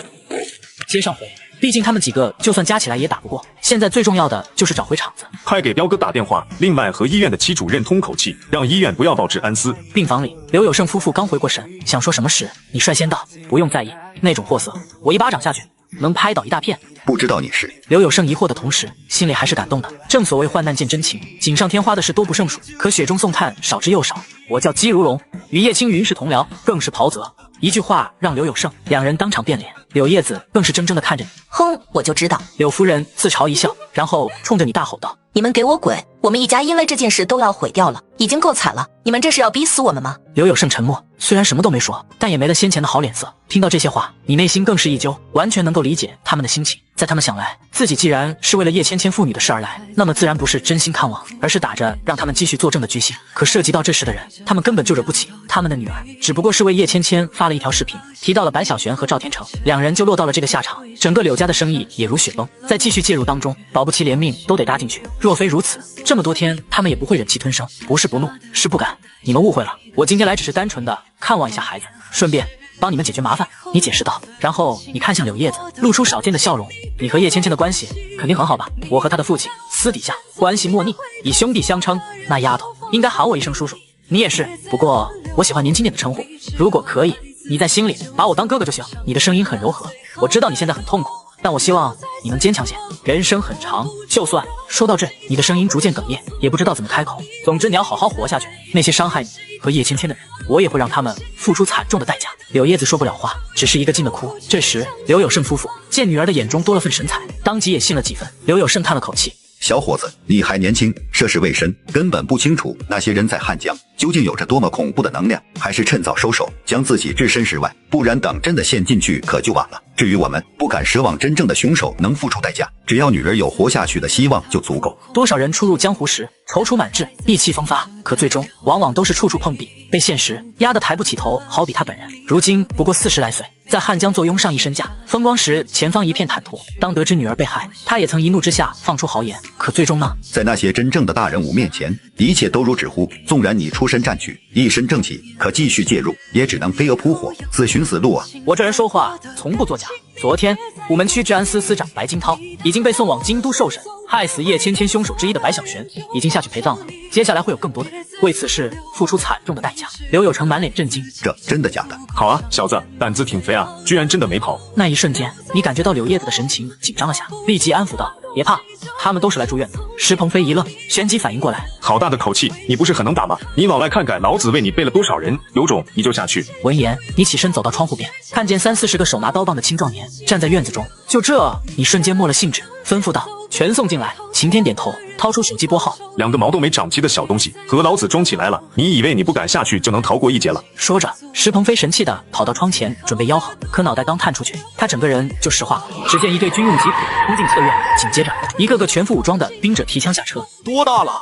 接上回，毕竟他们几个就算加起来也打不过，现在最重要的就是找回场子。快给彪哥打电话，另外和医院的戚主任通口气，让医院不要报治安司。病房里，刘有胜夫妇刚回过神，想说什么时，你率先道：不用在意，那种货色，我一巴掌下去能拍倒一大片。不知道你是？刘有胜疑惑的同时，心里还是感动的。正所谓患难见真情，锦上添花的事多不胜数，可雪中送炭少之又少。我叫姬如龙，与叶青云是同僚，更是袍泽。一句话让刘有胜2人当场变脸，柳叶子更是怔怔地看着你。哼，我就知道。柳夫人自嘲一笑，然后冲着你大吼道：你们给我滚！我们一家因为这件事都要毁掉了，已经够惨了，你们这是要逼死我们吗？刘有胜沉默，虽然什么都没说，但也没了先前的好脸色。听到这些话，你内心更是一揪，完全能够理解他们的心情。在他们想来，自己既然是为了叶芊芊父女的事而来，那么自然不是真心看望，而是打着让他们继续作证的居心。可涉及到这事的人，他们根本就惹不起。他们的女儿只不过是为叶芊芊发了一条视频，提到了白小璇和赵天成，2人就落到了这个下场。整个柳家的生意也如雪崩，在继续介入当中，保不齐连命都得搭进去。若非如此，这么多天他们也不会忍气吞声，不是不怒，是不敢。你们误会了，我今天来只是单纯的看望一下孩子，顺便帮你们解决麻烦。你解释道，然后你看向柳叶子，露出少见的笑容。你和叶芊芊的关系肯定很好吧？我和他的父亲私底下关系莫逆，以兄弟相称，那丫头应该喊我一声叔叔。你也是，不过我喜欢年轻点的称呼，如果可以，你在心里把我当哥哥就行。你的声音很柔和，我知道你现在很痛苦，但我希望你能坚强些。人生很长，就算说到这，你的声音逐渐哽咽，也不知道怎么开口。总之，你要好好活下去。那些伤害你和叶芊芊的人，我也会让他们付出惨重的代价。柳叶子说不了话，只是一个劲的哭。这时，刘有胜夫妇见女儿的眼中多了份神采，当即也信了几分。刘有胜叹了口气。小伙子，你还年轻，涉世未深，根本不清楚那些人在汉江究竟有着多么恐怖的能量，还是趁早收手，将自己置身事外，不然等真的陷进去可就晚了。至于我们，不敢奢望真正的凶手能付出代价，只要女儿有活下去的希望就足够。多少人初入江湖时踌躇满志，意气风发，可最终往往都是处处碰壁，被现实压得抬不起头。好比他本人，如今不过40来岁，在汉江坐拥上亿身价，风光时前方一片坦途。当得知女儿被害，他也曾一怒之下放出豪言，可最终呢？在那些真正的大人物面前，一切都如纸糊。纵然你出身战曲，一身正气，可继续介入，也只能飞蛾扑火，自寻死路啊！我这人说话从不作假。昨天，虎门区治安司司长白金涛已经被送往京都受审，害死叶芊芊凶手之一的白小璇已经下去陪葬了。接下来会有更多的人为此事付出惨重的代价。刘有成满脸震惊，这真的假的？好啊，小子，胆子挺肥啊，居然真的没跑。那一瞬间，你感觉到柳叶子的神情紧张了下，立即安抚道：“别怕，他们都是来住院的。”石鹏飞一愣，旋即反应过来，好大的口气，你不是很能打吗？你老来看看老子为你背了多少人，有种你就下去。闻言，你起身走到窗户边，看见30-40个手拿刀棒的青壮年站在院子中。就这，你瞬间没了兴致，吩咐道：“全送进来。”晴天点头，掏出手机拨号。两个毛都没长齐的小东西，和老子装起来了！你以为你不敢下去就能逃过一劫了？说着，石鹏飞神气地跑到窗前准备吆喝，可脑袋刚探出去，他整个人就石化了。只见一队军用吉普冲进侧院，紧接着一个个全副武装的兵者提枪下车。多大了，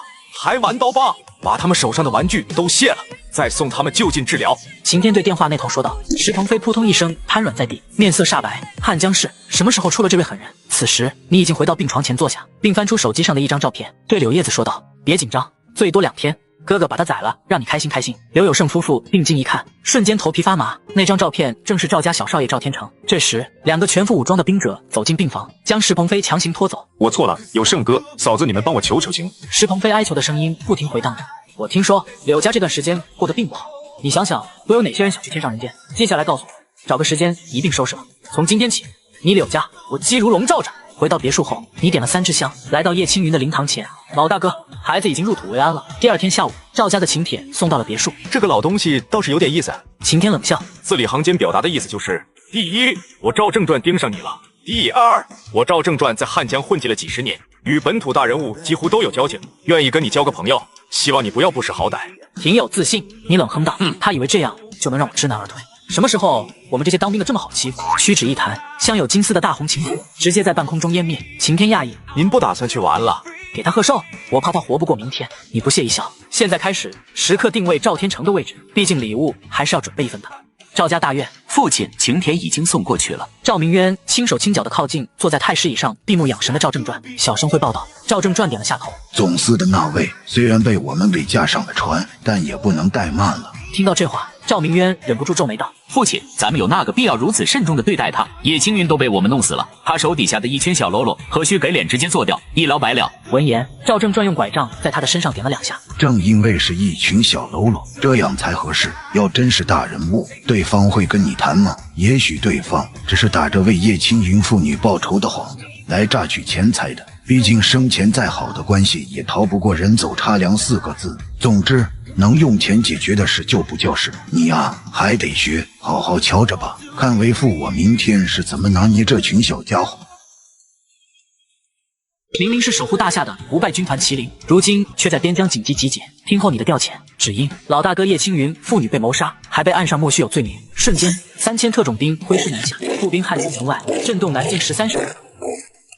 还玩刀棒？把他们手上的玩具都卸了，再送他们就近治疗。晴天对电话那头说道。石鹏飞扑通一声瘫软在地，面色煞白。汉江市什么时候出了这位狠人？此时你已经回到病床前坐下，并翻出手机上的一张照片，对柳叶子说道：“别紧张，最多2天。哥哥把他宰了，让你开心开心。”刘有胜夫妇定睛一看，瞬间头皮发麻。那张照片正是赵家小少爷赵天成。这时，2个全副武装的兵者走进病房，将石鹏飞强行拖走。我错了，有胜哥、嫂子，你们帮我求求行。石鹏飞哀求的声音不停回荡着。我听说柳家这段时间过得并不好，你想想都有哪些人想去天上人间？接下来告诉我，找个时间一并收拾了。从今天起，你柳家我姬如笼罩着。回到别墅后，你点了3支香，来到叶青云的灵堂前。老大哥，孩子已经入土为安了。第2天下午，赵家的请帖送到了别墅。这个老东西倒是有点意思。晴天冷笑，字里行间表达的意思就是：第一，我赵正传盯上你了；第二，我赵正传在汉江混迹了几十年，与本土大人物几乎都有交情，愿意跟你交个朋友，希望你不要不识好歹。挺有自信，你冷哼道：“他以为这样就能让我知难而退。什么时候我们这些当兵的这么好欺负？”屈指一弹，镶有金丝的大红旗直接在半空中湮灭。晴天讶异：“您不打算去玩了？给他贺寿？我怕他活不过明天。”你不屑一笑：“现在开始时刻定位赵天成的位置，毕竟礼物还是要准备一份的。”赵家大院，父亲晴天已经送过去了。赵明渊轻手轻脚的靠近坐在太师椅上闭目养神的赵正传，小声汇报道。赵正传点了下头。总司的那位虽然被我们给架上了船，但也不能怠慢了。听到这话，赵明渊忍不住皱眉道：“父亲，咱们有那个必要如此慎重的对待他？叶青云都被我们弄死了，他手底下的一群小喽啰，何须给脸直接做掉，一了百了？”闻言，赵正传用拐杖在他的身上点了2下。正因为是一群小喽啰，这样才合适。要真是大人物，对方会跟你谈吗？也许对方只是打着为叶青云父女报仇的幌子来榨取钱财的。毕竟生前再好的关系，也逃不过人走茶凉4个字。总之，能用钱解决的事就不叫事。你呀，还得学，好好瞧着吧，看为父我明天是怎么拿捏这群小家伙。明明是守护大夏的不败军团麒麟，如今却在边疆紧急集结。听候你的调遣，只因老大哥叶青云父女被谋杀，还被岸上莫须有罪名。瞬间，3000特种兵挥师南下，步兵汉江城外，震动南境13省。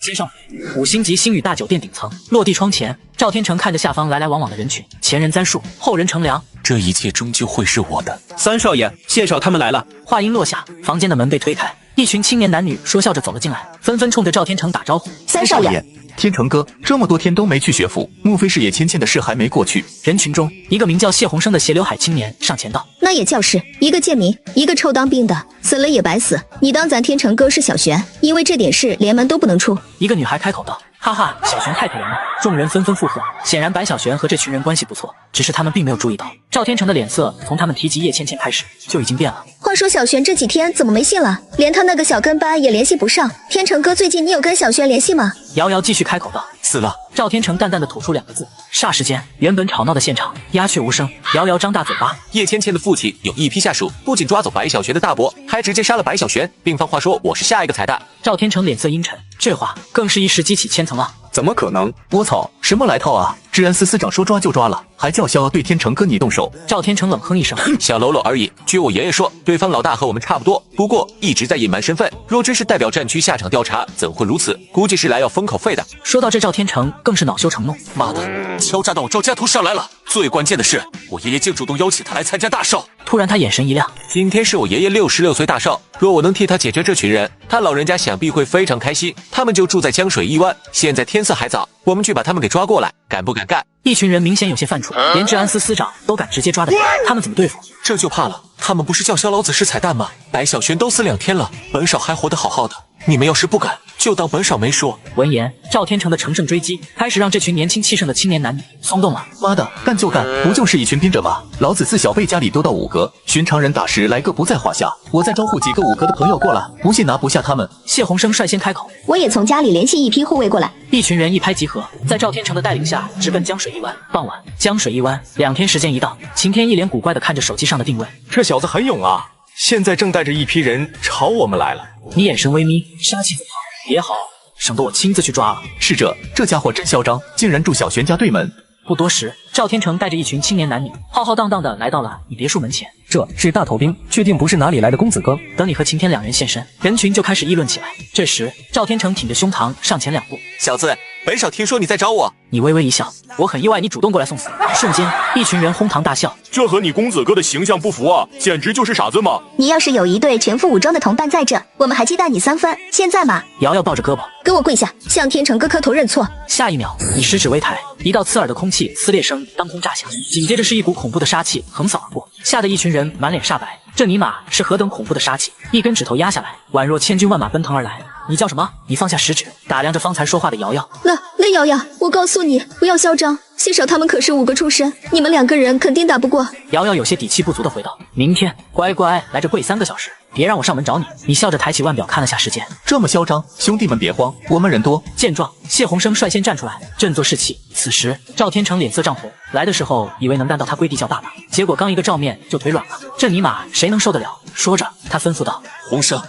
接上5星级星宇大酒店顶层落地窗前，赵天成看着下方来来往往的人群，前人簪树，后人乘凉。这一切终究会是我的。三少爷，谢少他们来了。话音落下，房间的门被推开，一群青年男女说笑着走了进来，纷纷冲着赵天成打招呼：“三少爷。”天成哥，这么多天都没去学府，莫非是叶芊芊的事还没过去？人群中，一个名叫谢鸿生的斜刘海青年上前道：“那也叫是一个贱民，一个臭当兵的，死了也白死。你当咱天成哥是小玄，因为这点事连门都不能出？”一个女孩开口道：“哈哈，小璇太可怜了。众人纷纷附和，显然白小璇和这群人关系不错，只是他们并没有注意到，赵天成的脸色从他们提及叶芊芊开始就已经变了。话说小璇这几天怎么没信了？连他那个小跟班也联系不上。天成哥，最近你有跟小璇联系吗？瑶瑶继续开口道：“死了。”赵天成淡淡的吐出2个字。霎时间，原本吵闹的现场鸦雀无声。瑶瑶张大嘴巴。叶芊芊的父亲有一批下属，不仅抓走白小璇的大伯，还直接杀了白小璇，并放话说我是下一个彩蛋。赵天成脸色阴沉，这话更是一时激起千层浪。怎么可能？我操，什么来套啊！治安司司长说抓就抓了，还叫嚣对天成哥你动手。赵天成冷哼一声，小喽啰而已。据我爷爷说，对方老大和我们差不多，不过一直在隐瞒身份。若真是代表战区下场调查，怎会如此？估计是来要封口费的。说到这，赵天成更是恼羞成怒。妈的，敲诈到我赵家头上来了！最关键的是，我爷爷竟主动邀请他来参加大寿。突然他眼神一亮，今天是我爷爷66岁大寿，若我能替他解决这群人，他老人家想必会非常开心。他们就住在江水一湾，现在天色还早，我们去把他们给抓过来，敢不敢干？一群人明显有些犯怵，连治安司司长都敢直接抓的人，他们怎么对付？这就怕了，他们不是叫嚣老子是彩蛋吗？白小璇都死2天了，本少还活得好好的，你们要是不敢，就当本少没说。闻言，赵天成的乘胜追击开始让这群年轻气盛的青年男女松动了。妈的，干就干，不就是一群兵者吗？老子自小辈家里都到5个，寻常人打10来个不在话下。我再招呼几个5个的朋友过来，不信拿不下他们。谢鸿生率先开口，我也从家里联系一批护卫过来。一群人一拍即合，在赵天成的带领下直奔江水一湾。傍晚，江水一湾，2天时间一到，晴天一脸古怪的看着手机上的定位，这小子很勇啊，现在正带着一批人朝我们来了。你眼神微眯，杀气自旁，也好，省得我亲自去抓了。是这家伙真嚣张，竟然住小璇家对门。不多时，赵天成带着一群青年男女浩浩荡荡的来到了你别墅门前。这是大头兵，确定不是哪里来的公子哥？等你和晴天2人现身，人群就开始议论起来。这时，赵天成挺着胸膛上前2步，小子，本少听说你在找我。你微微一笑，我很意外你主动过来送死。瞬间，一群人哄堂大笑。这和你公子哥的形象不符啊，简直就是傻子嘛！你要是有一队全副武装的同伴在这，我们还忌惮你3分。现在嘛，瑶瑶抱着胳膊，给我跪下，向天成哥磕头认错。下一秒，以食指为台，一道刺耳的空气撕裂声当空炸响，紧接着是一股恐怖的杀气横扫而过，吓得一群人满脸煞白。这尼玛是何等恐怖的杀气！一根指头压下来，宛若千军万马奔腾而来。你叫什么？你放下食指，打量着方才说话的瑶瑶。那瑶瑶，我告诉你，不要嚣张。谢少他们可是5个出身，你们2个人肯定打不过。瑶瑶有些底气不足的回道：明天乖乖来这跪3个小时，别让我上门找你。你笑着抬起腕表看了下时间，这么嚣张，兄弟们别慌，我们人多。见状，谢鸿生率先站出来振作士气。此时赵天成脸色涨红，来的时候以为能干到他跪地叫爸爸，结果刚一个照面就腿软了，这尼玛谁能受得了？说着他吩咐道：鸿生，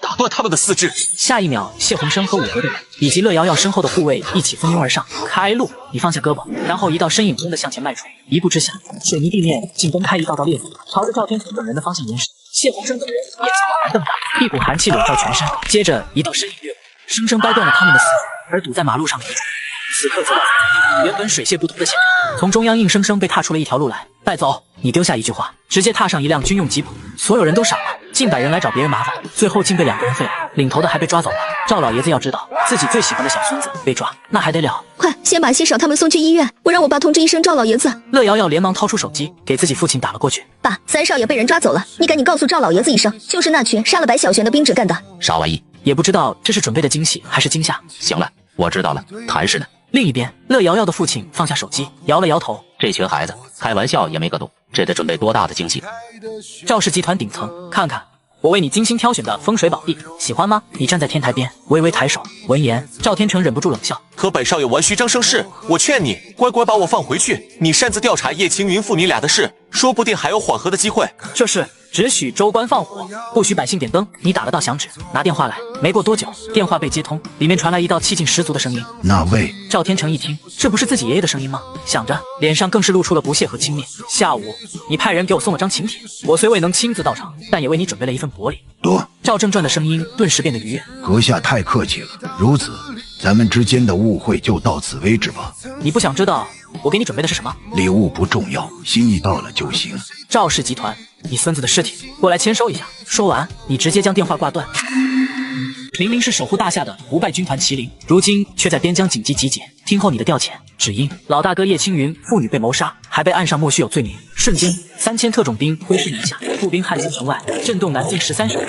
打断他们的4肢。下一秒，谢鸿生和5个的人以及乐瑶瑶身后的护卫一起蜂拥而上，开路！你放下胳膊，然后一道身影轰地向前迈出，一步之下，水泥地面竟崩开一道道裂缝，朝着赵天成等人的方向延伸。谢鸿生等人眼睛茫然瞪大，一股寒气笼罩全身，接着一道身影掠过，生生掰断了他们的丝，而堵在马路上的此刻则原本水泄不通的现场，从中央硬生生被踏出了一条路来。带走！你丢下一句话，直接踏上一辆军用吉普，所有人都傻了，近百人来找别人麻烦，最后竟被2个人废了，领头的还被抓走了。赵老爷子要知道自己最喜欢的小孙子被抓，那还得了？快，先把谢少他们送去医院，我让我爸通知一声赵老爷子。乐瑶瑶连忙掏出手机，给自己父亲打了过去。爸，3少爷被人抓走了，你赶紧告诉赵老爷子一声，就是那群杀了白小璇的兵者干的。少玩意，也不知道这是准备的惊喜还是惊吓。行了，我知道了，谈是呢。另一边，乐瑶瑶的父亲放下手机，摇了摇头。这群孩子开玩笑也没个度，这得准备多大的惊喜？赵氏集团顶层，看看我为你精心挑选的风水宝地，喜欢吗？你站在天台边，微微抬手。闻言，赵天成忍不住冷笑：和本少爷玩虚张声势，我劝你乖乖把我放回去。你擅自调查叶青云父女俩的事，说不定还有缓和的机会。这是只许州官放火，不许百姓点灯。你打得到响指，拿电话来。没过多久，电话被接通，里面传来一道气劲十足的声音。那位赵天成一听，这不是自己爷爷的声音吗？想着，脸上更是露出了不屑和轻蔑。下午，你派人给我送了张请帖，我虽未能亲自到场，但也为你准备了一份薄礼。多。赵正传的声音顿时变得愉悦。阁下太客气了，如此，咱们之间的误会就到此为止吧。你不想知道我给你准备的是什么？礼物不重要，心意到了就行。赵氏集团，你孙子的尸体过来签收一下。说完，你直接将电话挂断。明明是守护大夏的不败军团麒麟，如今却在边疆紧急集结。听候你的调遣，只因老大哥叶青云父女被谋杀，还被按上莫须有罪名。瞬间，3000特种兵挥师南下，步兵汉江城外，震动南境13省。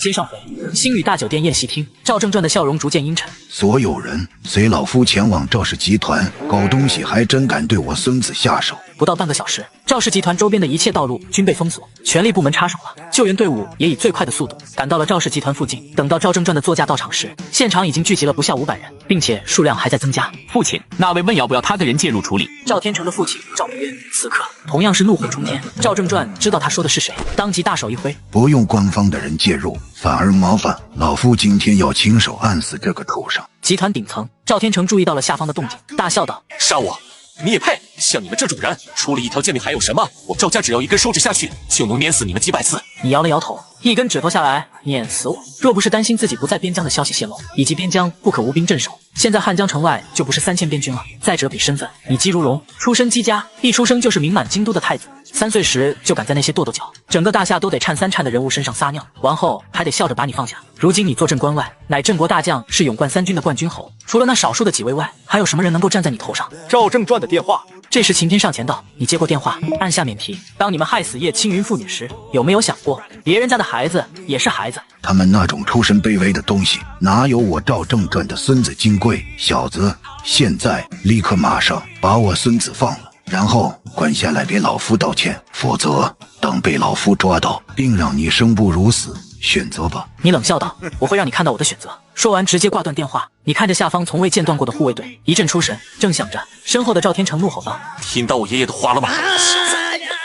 接上回，星宇大酒店宴席厅，赵正传的笑容逐渐阴沉。所有人随老夫前往赵氏集团，搞东西还真敢对我孙子下手。不到半个小时，赵氏集团周边的一切道路均被封锁，权力部门插手了，救援队伍也以最快的速度赶到了赵氏集团附近。等到赵正传的座驾到场时，现场已经聚集了不下500人，并且数量还在增加。父亲，那位问要不要他的人介入处理？赵天成的父亲赵明渊此刻同样是怒火冲天。赵正传知道他说的是谁，当即大手一挥，不用官方的人介入，反而麻烦老夫今天要亲手按死这个畜生。集团顶层，赵天成注意到了下方的动静，大笑道：杀我！你也配？像你们这种人，除了一条贱命还有什么？我赵家只要一根手指下去，就能碾死你们几百次。你摇了摇头，一根指头下来，碾死我。若不是担心自己不在边疆的消息泄露，以及边疆不可无兵镇守，现在汉江城外就不是3000边军了。再者比身份，你姬如龙出身姬家，一出生就是名满京都的太子，3岁时就敢在那些跺脚，整个大夏都得颤3颤的人物身上撒尿，完后还得笑着把你放下。如今你坐镇关外，乃镇国大将，是勇冠3军的冠军侯，除了那少数的几位外，还有什么人能够站在你头上？赵正传的电话。这时秦天上前道：你接过电话，按下免提。当你们害死叶青云妇女时，有没有想过别人家的孩子也是孩子？他们那种出身卑微的东西，哪有我赵正传的孙子金贵？小子，现在立刻马上把我孙子放了，然后滚下来给老夫道歉，否则等被老夫抓到，并让你生不如死，选择吧。你冷笑道：我会让你看到我的选择。说完直接挂断电话。你看着下方从未间断过的护卫队，一阵出神，正想着，身后的赵天成怒吼道：听到我爷爷的话了吗？小子，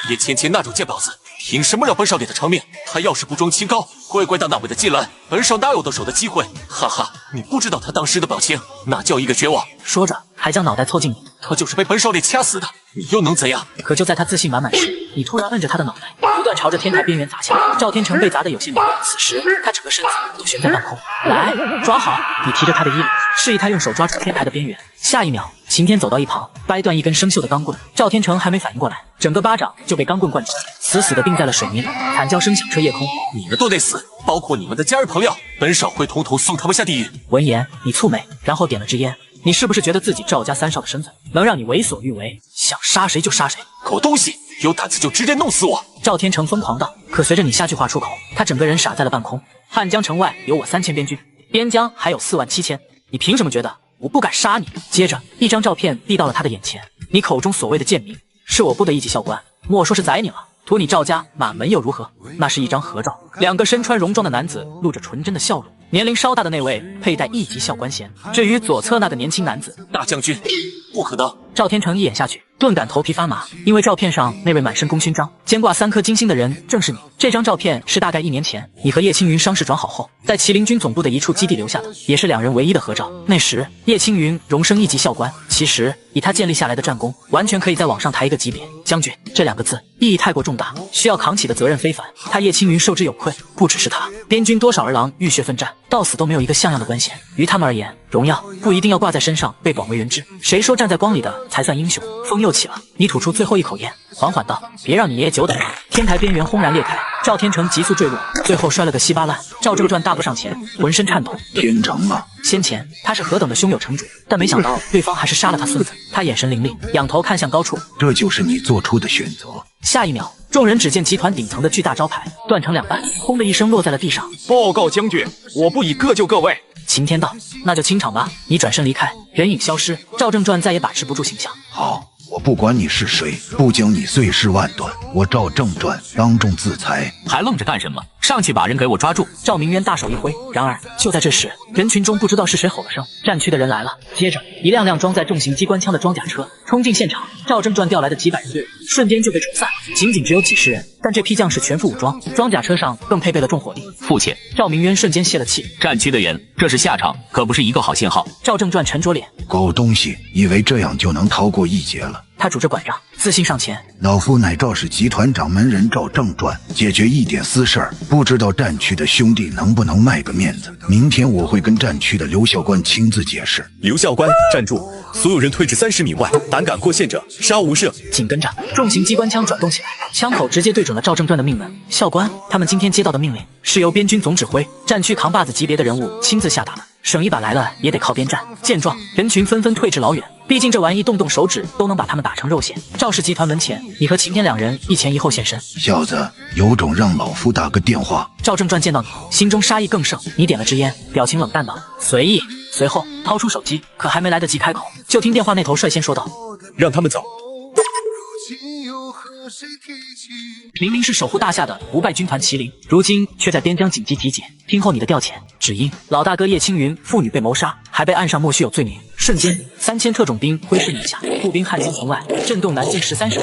叶芊芊那种贱婊子，凭什么让本少爷的偿命？他要是不装清高，乖乖当那位的姬兰，本少哪有得手的机会？哈哈，你不知道他当时的表情，那叫一个绝望。说着还将脑袋凑近你，他就是被本少爷掐死的，你又能怎样？可就在他自信满满时，你突然摁着他的脑袋，不断朝着天台边缘砸下。赵天成被砸得有些迷，此时他整个身子都悬在半空。来，抓好！你提着他的衣领，示意他用手抓住天台的边缘。下一秒，秦天走到一旁，掰断一根生锈的钢棍。赵天成还没反应过来，整个巴掌就被钢棍贯穿，死死地钉在了水泥里，惨叫声响彻夜空。你们都得死，包括你们的家人朋友，本少会统统送他们下地狱。闻言，你蹙眉，然后点了支烟。你是不是觉得自己赵家3少的身份能让你为所欲为，想杀谁就杀谁？狗东西，有胆子就直接弄死我！赵天成疯狂道。可随着你下句话出口，他整个人傻在了半空。汉江城外有我3000边军，边疆还有47000，你凭什么觉得我不敢杀你？接着一张照片递到了他的眼前，你口中所谓的贱民，是我部的一级校官，莫说是宰你了，屠你赵家满门又如何？那是一张合照，2个身穿戎装的男子露着纯真的笑容，年龄稍大的那位佩戴1级校官衔，至于左侧那个年轻男子，大将军，不可能！赵天成一眼下去，顿感头皮发麻，因为照片上那位满身功勋章、肩挂3颗金星的人正是你。这张照片是大概1年前你和叶青云伤势转好后，在麒麟军总部的一处基地留下的，也是2人唯一的合照。那时叶青云荣升1级校官，其实以他建立下来的战功，完全可以再往上抬一个级别。将军这2个字意义太过重大，需要扛起的责任非凡，他叶青云受之有愧。不只是他，边军多少儿郎浴血奋战，到死都没有一个像样的官衔。于他们而言，荣耀不一定要挂在身上被广为人知，谁说站在光里的才算英雄？风又起了，你吐出最后一口烟，缓缓道：别让你爷爷久等了。天台边缘轰然裂开，赵天成急速坠落，最后摔了个稀巴烂。赵正传大步上前，浑身颤抖。天成啊！先前他是何等的胸有成竹，但没想到对方还是杀了他孙子。他眼神凌厉，仰头看向高处。这就是你做出的选择。下一秒，众人只见集团顶层的巨大招牌断成2半，轰的一声落在了地上。报告将军，我不以各就各位。秦天道：那就清场吧。你转身离开，人影消失。赵正传再也把持不住形象。好，我不管你是谁，不将你碎尸万段，我赵正传当众自裁。还愣着干什么？上去把人给我抓住！赵明渊大手一挥。然而就在这时，人群中不知道是谁吼了声：战区的人来了！接着一辆辆装载重型机关枪的装甲车冲进现场，赵正传调来的几百人队伍瞬间就被冲散，仅仅只有几十人，但这批将士全副武装，装甲车上更配备了重火力。父亲，赵明渊瞬间泄了气。战区的人，这是下场，可不是一个好信号。赵正传沉着脸：狗东西，以为这样就能逃过一劫了？他拄着拐杖，自信上前：老夫乃赵氏集团掌门人赵正传，解决一点私事儿，不知道战区的兄弟能不能卖个面子？明天我会跟战区的刘校官亲自解释。刘校官，站住！所有人退至30米外，胆敢过线者，杀无赦！紧跟着，重型机关枪转动起来，枪口直接对准了赵正传的命门。校官，他们今天接到的命令是由边军总指挥、战区扛把子级别的人物亲自下达的。省一把来了也得靠边站。见状，人群纷纷退至老远，毕竟这玩意动动手指都能把他们打成肉馅。赵氏集团门前，你和秦天两人一前一后现身。小子，有种让老夫打个电话。赵正传见到你，心中杀意更盛。你点了支烟，表情冷淡道：“随意。”随后掏出手机，可还没来得及开口，就听电话那头率先说道：“让他们走。”明明是守护大夏的不败军团麒麟，如今却在边疆紧急体检。听候你的调遣，只因老大哥叶青云父女被谋杀，还被岸上莫须有罪名。瞬间，3000特种兵挥师南下，步兵汉江城外，震动南境13省。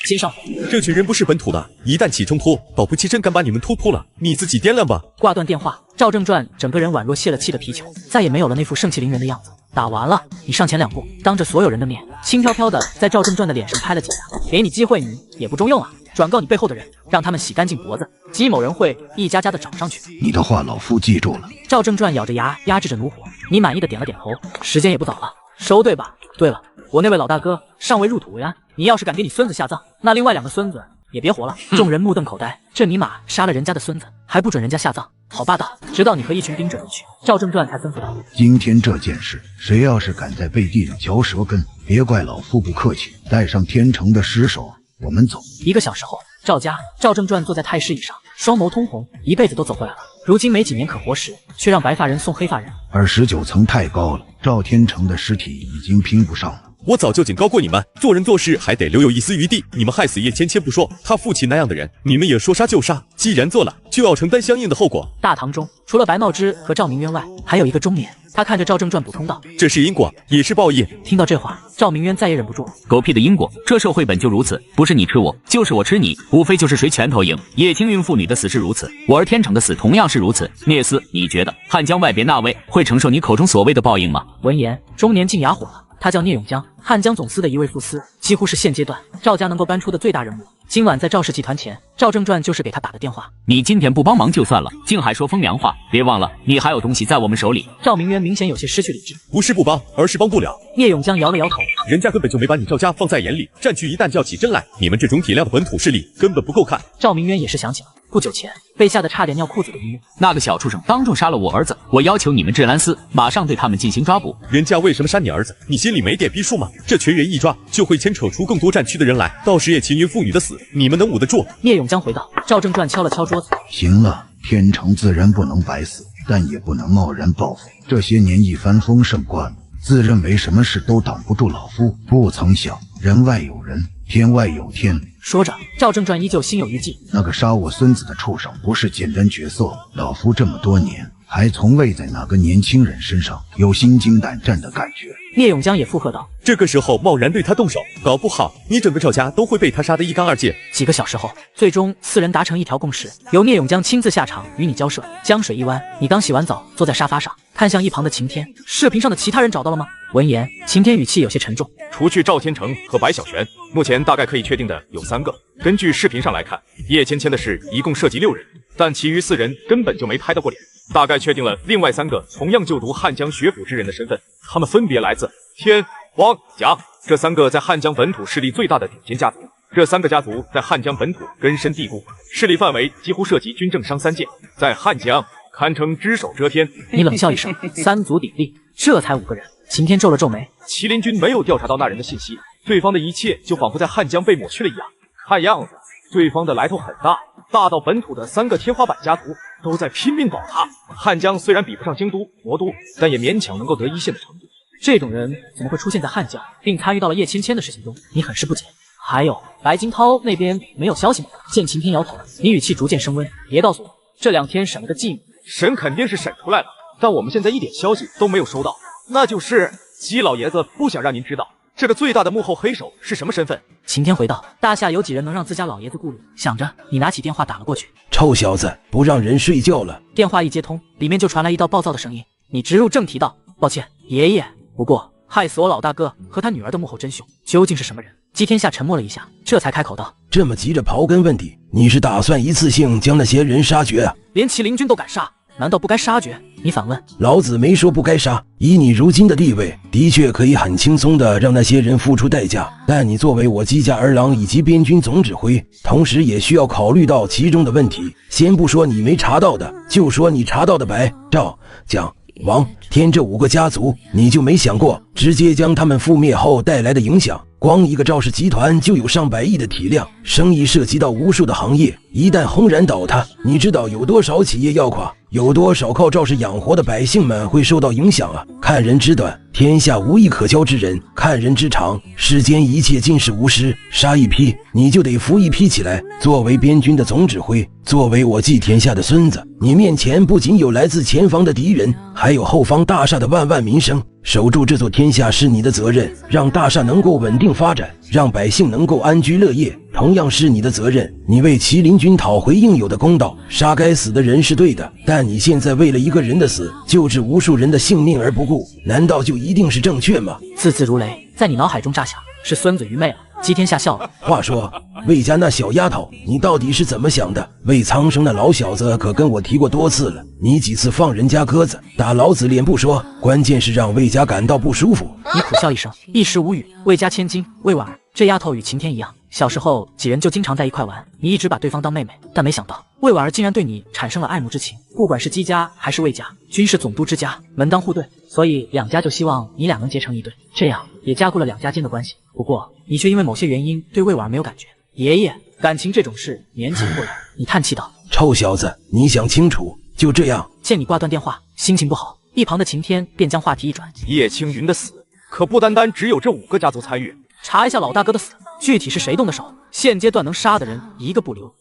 接上，这群人不是本土的，一旦起冲突，保不齐真敢把你们突破了，你自己掂量吧。挂断电话，赵正传整个人宛若泄了气的皮球，再也没有了那副盛气凌人的样子。打完了，你上前2步，当着所有人的面，轻飘飘的在赵正传的脸上拍了几下，给你机会你也不中用啊！转告你背后的人，让他们洗干净脖子，姬某人会一家家的找上去。你的话老夫记住了。赵正传咬着牙压制着怒火，你满意的点了点头。时间也不早了，收队吧。对了，我那位老大哥尚未入土为安，你要是敢给你孙子下葬，那另外2个孙子也别活了。众人目瞪口呆，这尼玛杀了人家的孙子，还不准人家下葬，好霸道！直到你和一群兵者离去，赵正传才吩咐道：“今天这件事，谁要是敢在背地里嚼舌根，别怪老夫不客气。带上天成的尸首，我们走。”1个小时后，赵家，赵正传坐在太师椅上，双眸通红，一辈子都走回来了。如今没几年可活时，却让白发人送黑发人。而19层太高了，赵天成的尸体已经拼不上了。我早就警告过你们，做人做事还得留有一丝余地。你们害死叶芊芊不说，他父亲那样的人，你们也说杀就杀。既然做了，就要承担相应的后果。大堂中，除了白茂之和赵明渊外，还有一个中年。他看着赵正传补充道：“这是因果，也是报应。”听到这话，赵明渊再也忍不住：“狗屁的因果！这社会本就如此，不是你吃我，就是我吃你，无非就是谁拳头赢。叶青云父女的死是如此，我儿天成的死同样是如此。聂斯，你觉得汉江外边那位会承受你口中所谓的报应吗？”闻言，中年竟哑火了。他叫聂永江，汉江总司的一位副司，几乎是现阶段赵家能够搬出的最大人物。今晚在赵氏集团前，赵正传就是给他打的电话。你今天不帮忙就算了，竟还说风凉话，别忘了你还有东西在我们手里。赵明渊明显有些失去理智，不是不帮，而是帮不了。聂永江摇了摇头，人家根本就没把你赵家放在眼里，战区一旦叫起针来，你们这种体量的本土势力根本不够看。赵明渊也是想起了不久前被吓得差点尿裤子的一幕，那个小畜生当众杀了我儿子，我要求你们治安司马上对他们进行抓捕。人家为什么杀你儿子？你心里没点逼数吗？这群人一抓，就会牵扯出更多战区的人来，到时叶青云父女的死，你们能捂得住？聂永江回道。赵正传敲了敲桌子，行了，天成自然不能白死，但也不能贸然报复。这些年一帆风顺惯了，自认为什么事都挡不住老夫，不曾想人外有人，天外有天。说着，赵正传依旧心有余悸。那个杀我孙子的畜生不是简单角色，老夫这么多年还从未在哪个年轻人身上有心惊胆战的感觉。聂永江也附和道：“这个时候贸然对他动手，搞不好你整个赵家都会被他杀得一干二净。”几个小时后，最终4人达成一条共识，由聂永江亲自下场与你交涉。江水一弯，你刚洗完澡，坐在沙发上，看向一旁的晴天。视频上的其他人找到了吗？闻言，晴天语气有些沉重。除去赵天成和白小璇，目前大概可以确定的有3个。根据视频上来看，叶芊芊的事一共涉及6人，但其余4人根本就没拍到过脸。大概确定了另外3个同样就读汉江学府之人的身份，他们分别来自天、汪、贾这3个在汉江本土势力最大的顶尖家族。这3个家族在汉江本土根深蒂固，势力范围几乎涉及军政商3界，在汉江堪称只手遮天。你冷笑一声，3足鼎立，这才5个人。晴天皱了皱眉，麒麟军没有调查到那人的信息，对方的一切就仿佛在汉江被抹去了一样。看样子，对方的来头很大，大到本土的3个天花板家族都在拼命保他。汉江虽然比不上京都、魔都，但也勉强能够得1线的程度。这种人怎么会出现在汉江，并参与到了叶芊芊的事情中？你很是不解。还有白金涛那边没有消息吗？见晴天摇头，你语气逐渐升温，别告诉我这2天审了个继母。审肯定是审出来了，但我们现在一点消息都没有收到。那就是姬老爷子不想让您知道这个最大的幕后黑手是什么身份。晴天回道：“大夏有几人能让自家老爷子顾虑？”想着，你拿起电话打了过去。臭小子，不让人睡觉了！电话一接通，里面就传来一道暴躁的声音。你直入正题道：“抱歉，爷爷。不过害死我老大哥和他女儿的幕后真凶究竟是什么人？”姬天下沉默了一下，这才开口道：“这么急着刨根问底，你是打算一次性将那些人杀绝啊？连麒麟军都敢杀，难道不该杀绝？”你反问。老子没说不该杀，以你如今的地位，的确可以很轻松的让那些人付出代价。但你作为我姬家儿郎以及边军总指挥，同时也需要考虑到其中的问题。先不说你没查到的，就说你查到的白、赵、蒋王、天这5个家族，你就没想过直接将他们覆灭后带来的影响？光一个赵氏集团就有上百亿的体量，生意涉及到无数的行业，一旦轰然倒塌，你知道有多少企业要垮？有多少靠赵氏养活的百姓们会受到影响啊？看人之短，天下无一可交之人；看人之长，世间一切尽是无师。杀一批，你就得扶一批起来。作为边军的总指挥，作为我继天下的孙子，你面前不仅有来自前方的敌人，还有后方大厦的万万民生。守住这座天下是你的责任，让大厦能够稳定发展，让百姓能够安居乐业，同样是你的责任。你为麒麟军讨回应有的公道，杀该死的人是对的，但你现在为了一个人的死，救治无数人的性命而不顾，难道就一定是正确吗？字字如雷，在你脑海中炸响，是孙子愚昧了。姬天下笑了。话说，魏家那小丫头，你到底是怎么想的？魏苍生那老小子可跟我提过多次了，你几次放人家鸽子，打老子脸不说，关键是让魏家感到不舒服。你苦笑一声，一时无语。魏家千金魏婉儿，这丫头与晴天一样，小时候几人就经常在一块玩，你一直把对方当妹妹，但没想到魏婉儿竟然对你产生了爱慕之情。不管是姬家还是魏家，均是总督之家，门当户对，所以两家就希望你俩能结成一对，这样也加固了两家间的关系。不过你却因为某些原因对魏婉儿没有感觉。爷爷，感情这种事年纪不来。你叹气道：臭小子，你想清楚，就这样。见你挂断电话，心情不好，一旁的晴天便将话题一转：叶青云的死可不单单只有这5个家族参与，查一下老大哥的死，具体是谁动的手？现阶段能杀的人一个不留。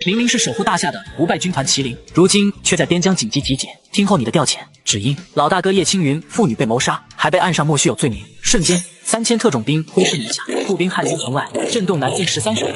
明明是守护大夏的不败军团麒麟，如今却在边疆紧急集结。听候你的调遣，只因老大哥叶青云父女被谋杀，还被按上莫须有罪名。瞬间，3000特种兵挥师南下，步兵汉京城外，震动南境13省。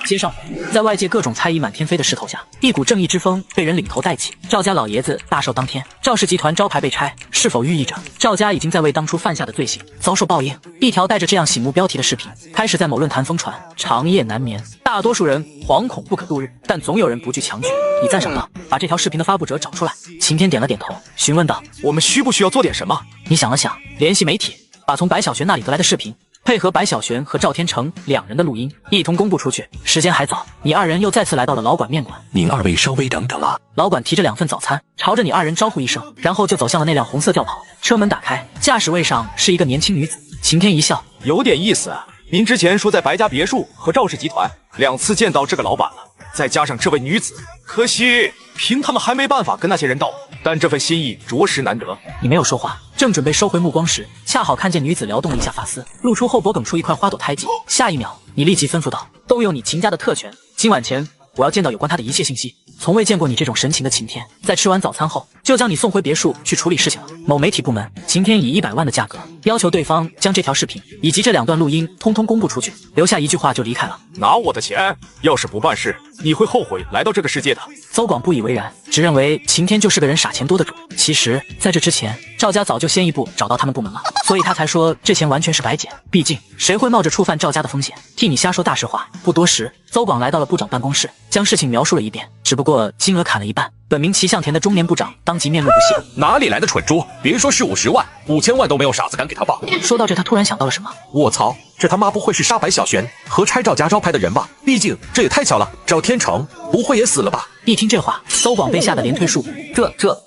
街上，在外界各种猜疑满天飞的势头下，一股正义之风被人领头带起。赵家老爷子大寿当天，赵氏集团招牌被拆，是否寓意着赵家已经在为当初犯下的罪行遭受报应？一条带着这样醒目标题的视频开始在某论坛疯传，长夜难眠，大多数人惶恐不可度日，但总有人不惧强权。你赞赏道：把这条视频的发布者找出来。晴天点了点头，询问道：我们需不需要做点什么？你想了想，联系媒体，把从白小璇那里得来的视频配合白小璇和赵天成2人的录音一同公布出去。时间还早，你2人又再次来到了老馆面馆。您2位稍微等等啊！老馆提着2份早餐，朝着你2人招呼一声，然后就走向了那辆红色轿跑。车门打开，驾驶位上是一个年轻女子。晴天一笑，有点意思啊。您之前说在白家别墅和赵氏集团2次见到这个老板了，再加上这位女子，可惜凭他们还没办法跟那些人斗，但这份心意着实难得。你没有说话，正准备收回目光时，恰好看见女子撩动了一下发丝，露出后脖梗处一块花朵胎记。下一秒，你立即吩咐道：都有你秦家的特权，今晚前我要见到有关他的一切信息。从未见过你这种神情的晴天，在吃完早餐后就将你送回别墅去处理事情了。某媒体部门，晴天以100万的价格要求对方将这条视频以及这2段录音通通公布出去，留下一句话就离开了。拿我的钱，要是不办事，你会后悔来到这个世界的。邹广不以为然，只认为晴天就是个人傻钱多的主。其实在这之前，赵家早就先一步找到他们部门了，所以他才说这钱完全是白捡。毕竟谁会冒着触犯赵家的风险替你瞎说大实话？不多时，邹广来到了部长办公室，将事情描述了一遍，只不过金额砍了一半。本名齐向田的中年部长当即面露不屑：哪里来的蠢猪？别说是50万，5000万都没有傻子敢给他报。说到这，他突然想到了什么。卧槽，这他妈不会是杀白小璇和拆赵家招牌的人吧？毕竟这也太巧了，赵天成不会也死了吧？一听这话，邹广被吓得连退数步。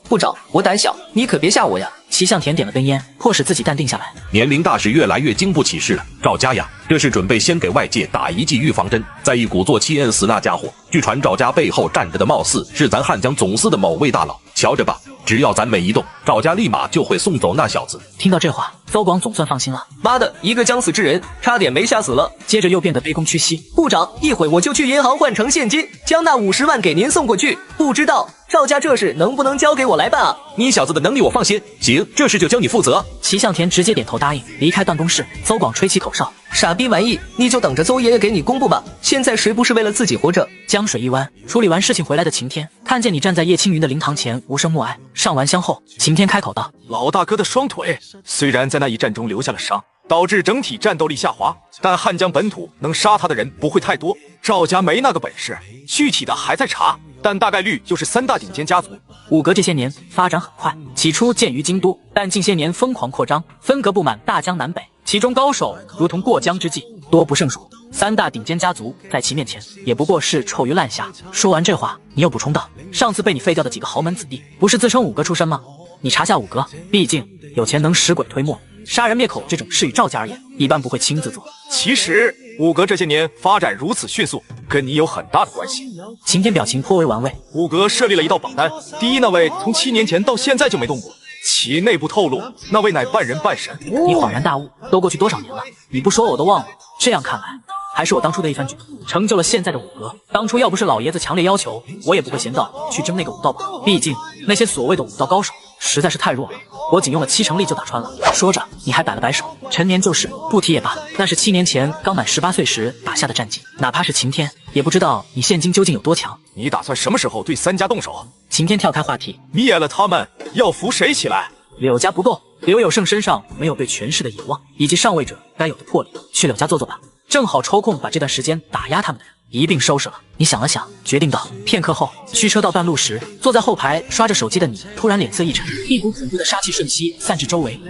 部长，我胆小，你可别吓我呀。齐向田点了根烟，迫使自己淡定下来。年龄大是越来越经不起事了，赵家呀，这是准备先给外界打一剂预防针，再一鼓作气摁死那家伙。据传赵家背后站着的貌似是咱汉江总司的某位大佬，瞧着吧，只要咱每一动，赵家立马就会送走那小子。听到这话，邹广总算放心了。妈的，一个将死之人，差点没吓死了。接着又变得卑躬屈膝。部长，一会我就去银行换成现金，将那50万给您送过去。不知道赵家这事能不能交给我来办啊？你小子的能力我放心，行，这事就交你负责。齐向田直接点头答应，离开办公室。邹广吹起口哨：傻逼玩意，你就等着邹爷爷给你公布吧。现在谁不是为了自己活着？江水一湾，处理完事情回来的晴天看见你站在叶青云的灵堂前无声默哀。上完香后，晴天开口道：老大哥的双腿虽然在那一战中留下了伤，导致整体战斗力下滑，但汉江本土能杀他的人不会太多。赵家没那个本事，具体的还在查，但大概率就是3大顶尖家族。五阁这些年发展很快，起初建于京都，但近些年疯狂扩张，分隔布满大江南北，其中高手如同过江之鲫，多不胜数。3大顶尖家族在其面前也不过是臭鱼烂虾。说完这话，你又补充道：“上次被你废掉的几个豪门子弟，不是自称五哥出身吗？你查下五哥，毕竟有钱能使鬼推磨，杀人灭口这种事与赵家而言，一般不会亲自做。其实五哥这些年发展如此迅速，跟你有很大的关系。”晴天表情颇为玩味。五哥设立了一道榜单，第一那位从7年前到现在就没动过，其内部透露那位乃半人半神。你恍然大悟，都过去多少年了？你不说我都忘了。这样看来，还是我当初的一番举动，成就了现在的五哥。当初要不是老爷子强烈要求，我也不会闲到去争那个武道榜。毕竟那些所谓的武道高手实在是太弱了，我仅用了7成力就打穿了。说着，你还摆了摆手。陈年旧事，不提也罢，那是7年前刚满18岁时打下的战绩。哪怕是晴天，也不知道你现今究竟有多强。你打算什么时候对3家动手？晴天跳开话题，灭了他们，要扶谁起来？柳家不够，柳有胜身上没有对权势的野望，以及上位者该有的魄力，去柳家坐坐吧。正好抽空把这段时间打压他们的人一并收拾了。你想了想，决定道。片刻后，驱车到半路时，坐在后排刷着手机的你突然脸色一沉，一股恐怖的杀气瞬息散至周围。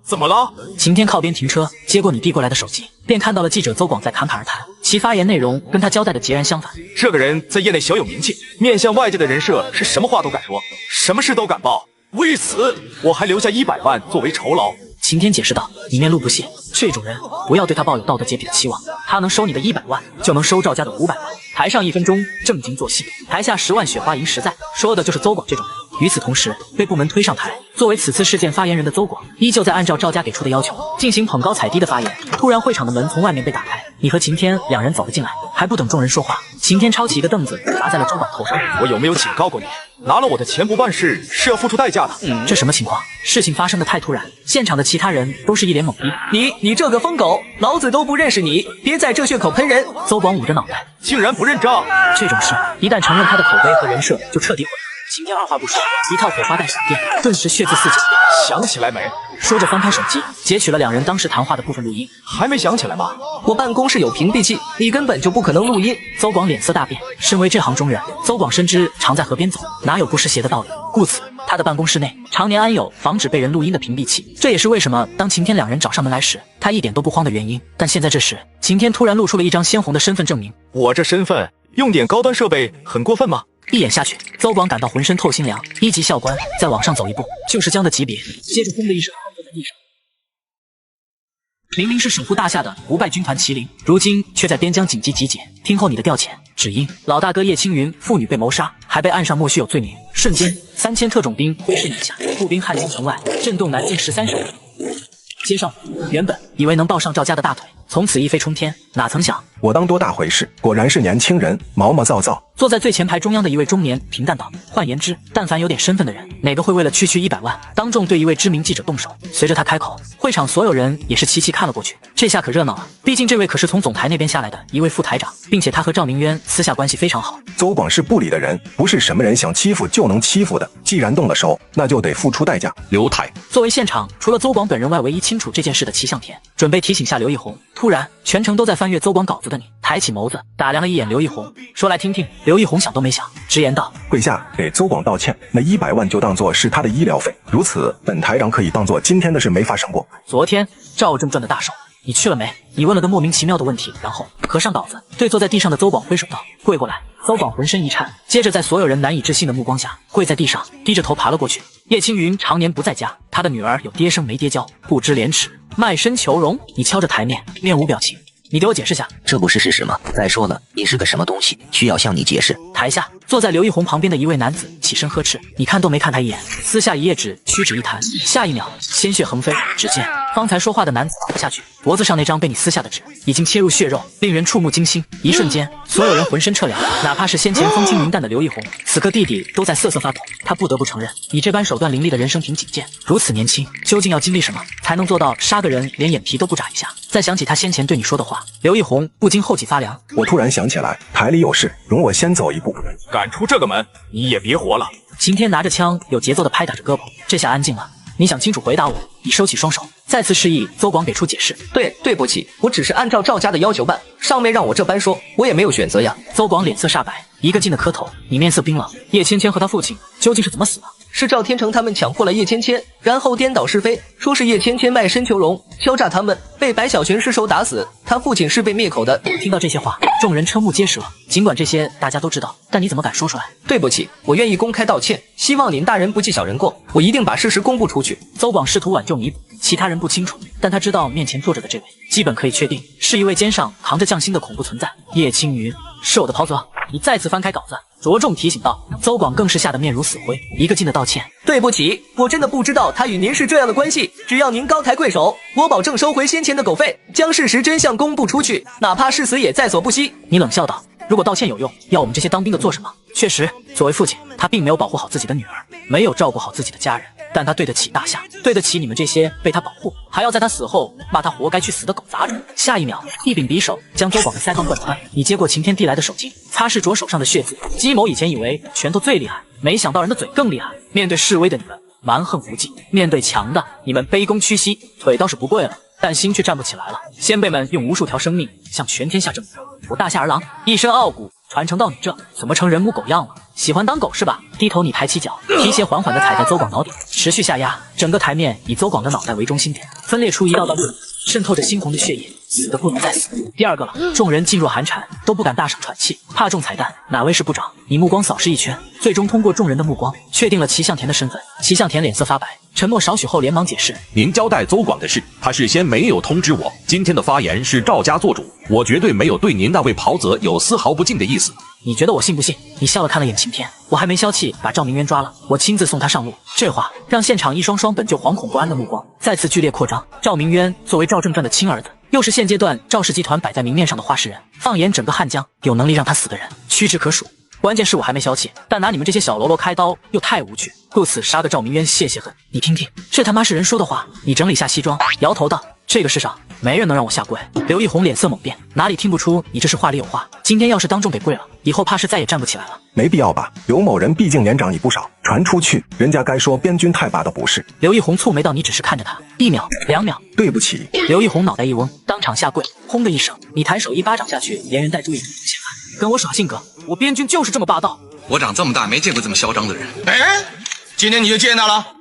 怎么了？晴天靠边停车，接过你递过来的手机，便看到了记者邹广在侃侃而谈，其发言内容跟他交代的截然相反。这个人在业内小有名气，面向外界的人设是什么话都敢说，什么事都敢报。为此，我还留下100万作为酬劳。晴天解释道，你面露不屑，这种人不要对他抱有道德洁癖的期望，他能收你的100万，就能收赵家的500万。台上1分钟正经做戏，台下10万雪花银实在，说的就是邹广这种人。与此同时，被部门推上台，作为此次事件发言人的邹广，依旧在按照赵家给出的要求进行捧高踩低的发言。突然，会场的门从外面被打开，你和晴天两人走了进来，还不等众人说话，晴天抄起一个凳子砸在了邹广头上。我有没有警告过你，拿了我的钱不办事是要付出代价的？这什么情况？事情发生的太突然，现场的其他人都是一脸懵逼。你这个疯狗，老子都不认识你，别在这血口喷人！邹广捂着脑袋，竟然不认账！这种事一旦承认，他的口碑和人设就彻底毁了。晴天二话不说，一套火花带闪电，顿时血字四溅。想起来没？说着翻开手机，截取了2人当时谈话的部分录音。还没想起来吗？我办公室有屏蔽器，你根本就不可能录音。邹广脸色大变。身为这行中人，邹广深知常在河边走，哪有不湿鞋的道理？故此，他的办公室内常年安有防止被人录音的屏蔽器。这也是为什么当晴天两人找上门来时，他一点都不慌的原因。但现在这时，晴天突然露出了一张鲜红的身份证明。我这身份用点高端设备很过分吗？一眼下去，邹广感到浑身透心凉。1级校官再往上走一步就是将的级别，接着轰的一声瘫坐在地上。明明是守护大夏的不败军团麒麟，如今却在边疆紧急集结。听候你的调遣，只因老大哥叶青云父女被谋杀，还被岸上莫须有罪名。瞬间，3000特种兵挥师南下，步兵汉江城外，震动南境13省。接上，原本以为能抱上赵家的大腿，从此一飞冲天，哪曾想我当多大回事，果然是年轻人，毛毛躁躁。坐在最前排中央的一位中年平淡道：“换言之，但凡有点身份的人，哪个会为了区100万，当众对一位知名记者动手？”随着他开口，会场所有人也是齐齐看了过去。这下可热闹了，毕竟这位可是从总台那边下来的一位副台长，并且他和赵明渊私下关系非常好。邹广是部里的人，不是什么人想欺负就能欺负的。既然动了手，那就得付出代价。刘台作为现场除了邹广本人外唯一清楚这件事的齐向田，准备提醒下刘奕宏。突然，全程都在翻阅邹广稿子的你，抬起眸子打量了一眼刘奕宏，说来听听。刘奕宏想都没想，直言道：“跪下给邹广道歉，那100万就当作是他的医疗费，如此本台长可以当作今天的事没发生过。”昨天赵正传的大寿，你去了没？你问了个莫名其妙的问题，然后合上稿子，对坐在地上的邹广挥手道：“跪过来。”邹广浑身一颤，接着在所有人难以置信的目光下，跪在地上，低着头爬了过去。叶青云常年不在家，他的女儿有爹生没爹教，不知廉耻，卖身求荣。你敲着台面，面无表情。你给我解释下，这不是事实吗？再说了，你是个什么东西，需要向你解释？台下坐在刘奕宏旁边的一位男子起身呵斥，你看都没看他一眼，撕下一页纸，屈指一弹，下一秒鲜血横飞。只见方才说话的男子倒了下去，脖子上那张被你撕下的纸已经切入血肉，令人触目惊心。一瞬间，所有人浑身撤凉，哪怕是先前风轻云淡的刘奕宏，此刻地底都在瑟瑟发抖。他不得不承认，你这般手段凌厉的人生凭警戒，如此年轻，究竟要经历什么才能做到杀个人连眼皮都不眨一下？再想起他先前对你说的话，刘奕宏不禁后脊发凉。我突然想起来，台里有事，容我先走一步。敢出这个门，你也别活了。晴天拿着枪，有节奏的拍打着胳膊，这下安静了。你想清楚回答我。你收起双手，再次示意邹广给出解释。对不起，我只是按照赵家的要求办，上面让我这般说，我也没有选择呀。邹广脸色煞白，一个劲的磕头。你面色冰冷。叶芊芊和他父亲究竟是怎么死的？是赵天成他们强迫了叶芊芊，然后颠倒是非，说是叶芊芊卖身求荣，敲诈他们，被白小璇失手打死。他父亲是被灭口的。听到这些话，众人瞠目结舌。尽管这些大家都知道，但你怎么敢说出来？对不起，我愿意公开道歉，希望您大人不计小人过，我一定把事实公布出去。邹广试图挽救弥补，其他人不清楚，但他知道面前坐着的这位，基本可以确定是一位肩上扛着匠心的恐怖存在。叶青云，是我的袍泽。你再次翻开稿子，着重提醒道。邹广更是吓得面如死灰，一个劲的道歉。对不起，我真的不知道他与您是这样的关系，只要您高抬贵手，我保证收回先前的狗费，将事实真相公布出去，哪怕是死也在所不惜。你冷笑道，如果道歉有用，要我们这些当兵的做什么？确实，作为父亲，他并没有保护好自己的女儿，没有照顾好自己的家人，但他对得起大夏，对得起你们这些被他保护，还要在他死后骂他活该去死的狗杂种。下一秒，一柄匕首将邹广的腮帮贯穿。你接过晴天递来的手巾，擦拭着手上的血渍。姬某以前以为拳头最厉害，没想到人的嘴更厉害。面对示威的你们，蛮横无忌；面对强的，你们卑躬屈膝，腿倒是不跪了，但心却站不起来了。先辈们用无数条生命向全天下证明，我大夏儿郎一身傲骨传承到你这，怎么成人模狗样了？喜欢当狗是吧？低头，你抬起脚，皮鞋缓缓地踩在邹广脑顶，持续下压，整个台面以邹广的脑袋为中心点，分裂出一道道刃，渗透着猩红的血液，死的不能再死。第二个了，众人噤若寒蝉，都不敢大声喘气，怕中彩蛋。哪位是部长？你目光扫视一圈，最终通过众人的目光，确定了齐向田的身份。齐向田脸色发白，沉默少许后连忙解释：您交代邹广的事，他事先没有通知我。今天的发言是赵家做主，我绝对没有对您那位袍泽有丝毫不敬的意思。你觉得我信不信？你笑了看了眼晴天，我还没消气把赵明渊抓了，我亲自送他上路。这话让现场一双双本就惶恐不安的目光再次剧烈扩张。赵明渊作为赵正传的亲儿子，又是现阶段赵氏集团摆在明面上的话事人，放眼整个汉江，有能力让他死的人屈指可数。关键是我还没消气，但拿你们这些小喽啰开刀又太无趣，故此杀个赵明渊泄泄恨。你听听，这他妈是人说的话？你整理下西装，摇头道：这个世上没人能让我下跪。刘一红脸色猛变，哪里听不出你这是话里有话？今天要是当众给跪了，以后怕是再也站不起来了。没必要吧？刘某人毕竟年长你不少，传出去，人家该说边军太拔的不是。刘一红蹙眉道：你只是看着他1秒2秒，对不起。刘一红脑袋一嗡，当场下跪，轰的一声，你抬手一巴掌下去，连人带猪一同陷害，跟我耍性格，我边军就是这么霸道。我长这么大没见过这么嚣张的人。哎，今天你就见到了。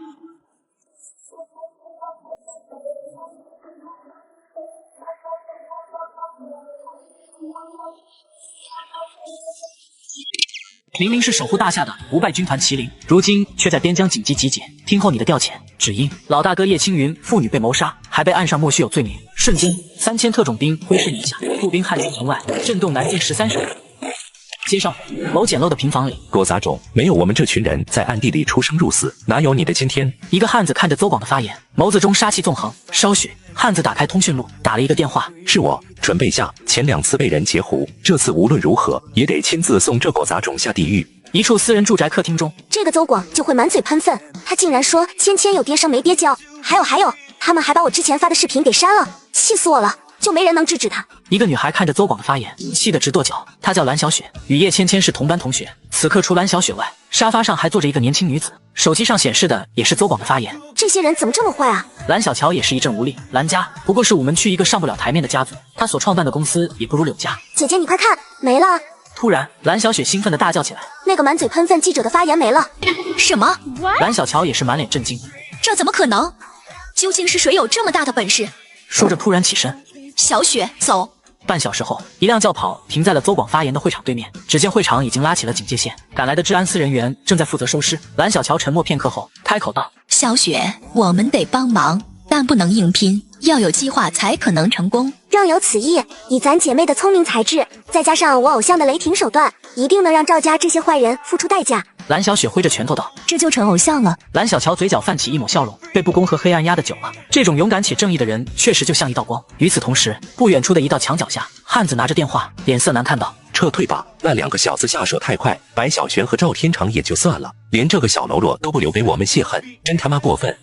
明明是守护大夏的不败军团麒麟，如今却在边疆紧急集结。听候你的调遣，只因老大哥叶青云父女被谋杀，还被岸上莫须有罪名。瞬间，3000特种兵挥师南下，步兵汉江城外，震动南境13省。街上，某简陋的平房里，狗杂种，没有我们这群人在暗地里出生入死，哪有你的今天？一个汉子看着邹广的发言，眸子中杀气纵横。稍许，汉子打开通讯录，打了一个电话：是我，准备下。前2次被人截胡，这次无论如何也得亲自送这狗杂种下地狱。一处私人住宅客厅中，这个邹广就会满嘴喷粪，他竟然说芊芊有爹生没爹教，还有，他们还把我之前发的视频给删了，气死我了！就没人能制止他。一个女孩看着邹广的发言，气得直跺脚。她叫蓝小雪，与叶芊芊是同班同学。此刻除蓝小雪外，沙发上还坐着一个年轻女子，手机上显示的也是邹广的发言。这些人怎么这么坏啊？蓝小乔也是一阵无力。蓝家不过是午门区一个上不了台面的家族，他所创办的公司也不如柳家。姐姐你快看，没了！突然，蓝小雪兴奋地大叫起来：那个满嘴喷粪记者的发言没了！什么？蓝小乔也是满脸震惊，这怎么可能？究竟是谁有这么大的本事？说着突然起身。小雪，走！半小时后，一辆轿跑停在了邹广发言的会场对面。只见会场已经拉起了警戒线，赶来的治安司人员正在负责收尸。蓝小乔沉默片刻后，开口道：小雪，我们得帮忙，但不能硬拼，要有计划才可能成功。正有此意，以咱姐妹的聪明才智，再加上我偶像的雷霆手段，一定能让赵家这些坏人付出代价。蓝小雪挥着拳头道：这就成偶像了。蓝小乔嘴角泛起一抹笑容，被不公和黑暗压得久了，这种勇敢且正义的人确实就像一道光。与此同时，不远处的一道墙角下，汉子拿着电话，脸色难看道：撤退吧，那2个小子下手太快，白小璇和赵天长也就算了，连这个小喽啰都不留给我们泄恨，真他妈过分。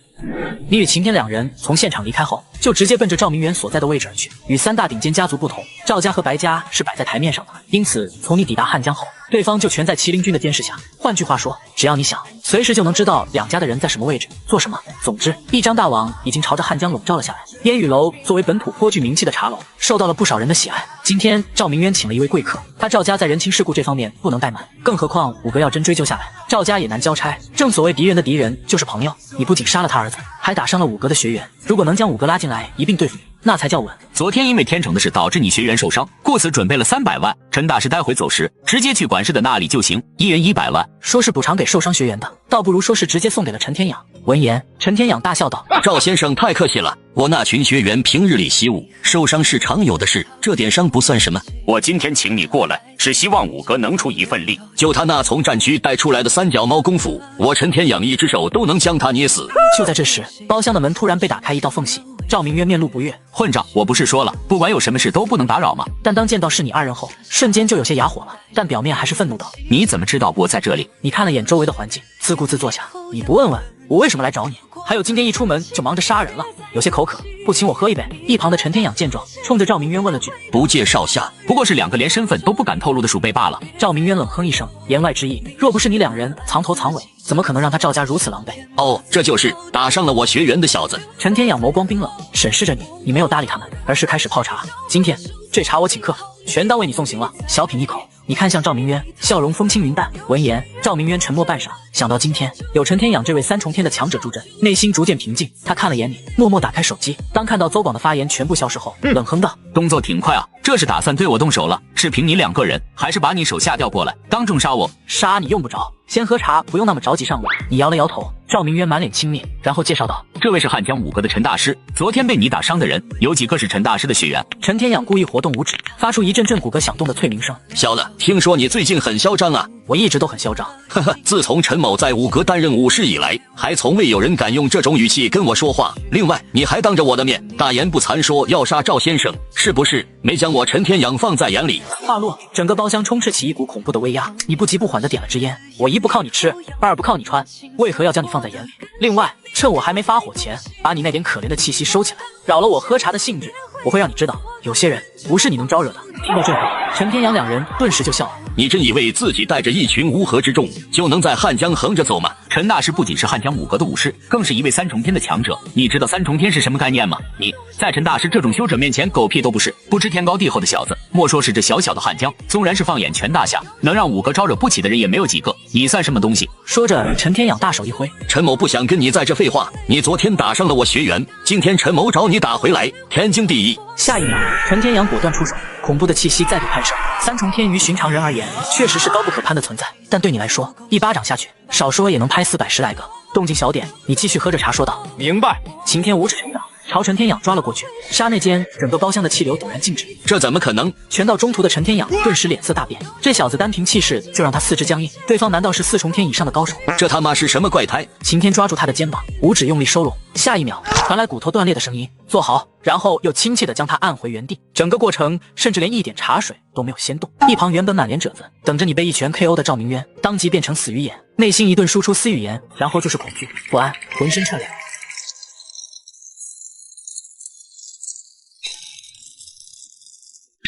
你与晴天2人从现场离开后，就直接奔着赵明远所在的位置而去。与3大顶尖家族不同，赵家和白家是摆在台面上的，因此从你抵达汉江后，对方就全在麒麟军的监视下。换句话说，只要你想，随时就能知道两家的人在什么位置，做什么。总之，一张大网已经朝着汉江笼罩了下来。烟雨楼作为本土颇具名气的茶楼，受到了不少人的喜爱。今天赵明渊请了一位贵客，他赵家在人情世故这方面不能怠慢，更何况五哥要真追究下来，赵家也难交差。正所谓敌人的敌人就是朋友，你不仅杀了他儿子，还打伤了五哥的学员，如果能将五哥拉进来一并对付你，那才叫稳。昨天因为天成的事导致你学员受伤，故此准备了300万。陈大师待会走时，直接去管事的那里就行，1人100万。说是补偿给受伤学员的，倒不如说是直接送给了陈天养。闻言，陈天养大笑道：“赵先生太客气了，我那群学员平日里习武，受伤是常有的事，这点伤不算什么。我今天请你过来，是希望五哥能出一份力。就他那从战区带出来的3脚猫功夫，我陈天养一只手都能将他捏死。”就在这时，包厢的门突然被打开一道缝隙。赵明渊面露不悦：“混账！我不是说了，不管有什么事都不能打扰吗？”但当见到是你二人后，瞬间就有些哑火了，但表面还是愤怒道：“你怎么知道我在这里？”你看了眼周围的环境，自顾自坐下。你不问问我为什么来找你？还有今天一出门就忙着杀人了，有些口渴，不请我喝一杯？一旁的陈天养见状，冲着赵明渊问了句：“不介少下，不过是2个连身份都不敢透露的鼠辈罢了。”赵明渊冷哼一声，言外之意，若不是你2人藏头藏尾，怎么可能让他赵家如此狼狈？哦，这就是打伤了我学员的小子。陈天养眸光冰冷，审视着你，你没有搭理他们，而是开始泡茶。今天这茶我请客，全当为你送行了。小品一口。你看向赵明渊，笑容风轻云淡。闻言，赵明渊沉默半晌，想到今天有陈天养这位3重天的强者助阵，内心逐渐平静。他看了眼你，默默打开手机。当看到邹广的发言全部消失后，冷哼道：“动作挺快啊，这是打算对我动手了？是凭你2个人，还是把你手下调过来，当众杀我？”杀你用不着，先喝茶，不用那么着急上路。你摇了摇头。赵明渊满脸轻蔑，然后介绍道：“这位是汉江5个的陈大师，昨天被你打伤的人，有几个是陈大师的学员。”陈天养故意活动五指，发出一阵阵骨骼响动的脆鸣声。小子，听说你最近很嚣张啊？我一直都很嚣张。呵呵，自从陈某在5阁担任武士以来，还从未有人敢用这种语气跟我说话。另外，你还当着我的面大言不惭说要杀赵先生，是不是没将我陈天养放在眼里？话落，整个包厢充斥起一股恐怖的威压。你不急不缓地点了支烟。我一不靠你吃，二不靠你穿，为何要将你放在眼里？另外，趁我还没发火前，把你那点可怜的气息收起来，扰了我喝茶的兴致。我会让你知道，有些人不是你能招惹的。听到这话，陈天养2人顿时就笑了。你真以为自己带着一群乌合之众就能在汉江横着走吗？陈大师不仅是汉江5阁的武士，更是一位3重天的强者。你知道3重天是什么概念吗？你在陈大师这种修者面前狗屁都不是，不知天高地厚的小子。莫说是这小小的汉江，纵然是放眼全大夏，能让5阁招惹不起的人也没有几个。你算什么东西？说着，陈天养大手一挥：“陈某不想跟你在这废话。你昨天打伤了我学员，今天陈某找你打回来，天经地义。”下一秒，陈天养果断出手，恐怖的气息再度攀升。3重天于寻常人而言，确实是高不可攀的存在，但对你来说，一巴掌下去，少说也能拍410来个。动静小点，你继续喝着茶说道：“明白。”晴天五指成掌，朝陈天养抓了过去。刹那间，整个包厢的气流陡然静止。这怎么可能？拳到中途的陈天养顿时脸色大变，这小子单凭气势就让他四肢僵硬，对方难道是4重天以上的高手？这他妈是什么怪胎？晴天抓住他的肩膀，五指用力收拢，下一秒传来骨头断裂的声音。坐好，然后又亲切地将他按回原地。整个过程甚至连一点茶水都没有先动。一旁原本满脸褶子，等着你被一拳 KO 的赵明渊，当即变成死鱼眼，内心一顿输出私语言，然后就是恐惧、不安，浑身颤抖。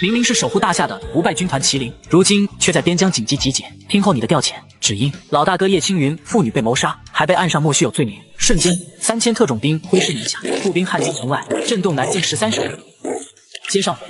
明明是守护大夏的不败军团麒麟，如今却在边疆紧急集结。听候你的调遣，只因老大哥叶青云父女被谋杀，还被岸上莫须有罪名。瞬间，3000特种兵挥师南下，步兵汉江城外，震动南境13省。接上回。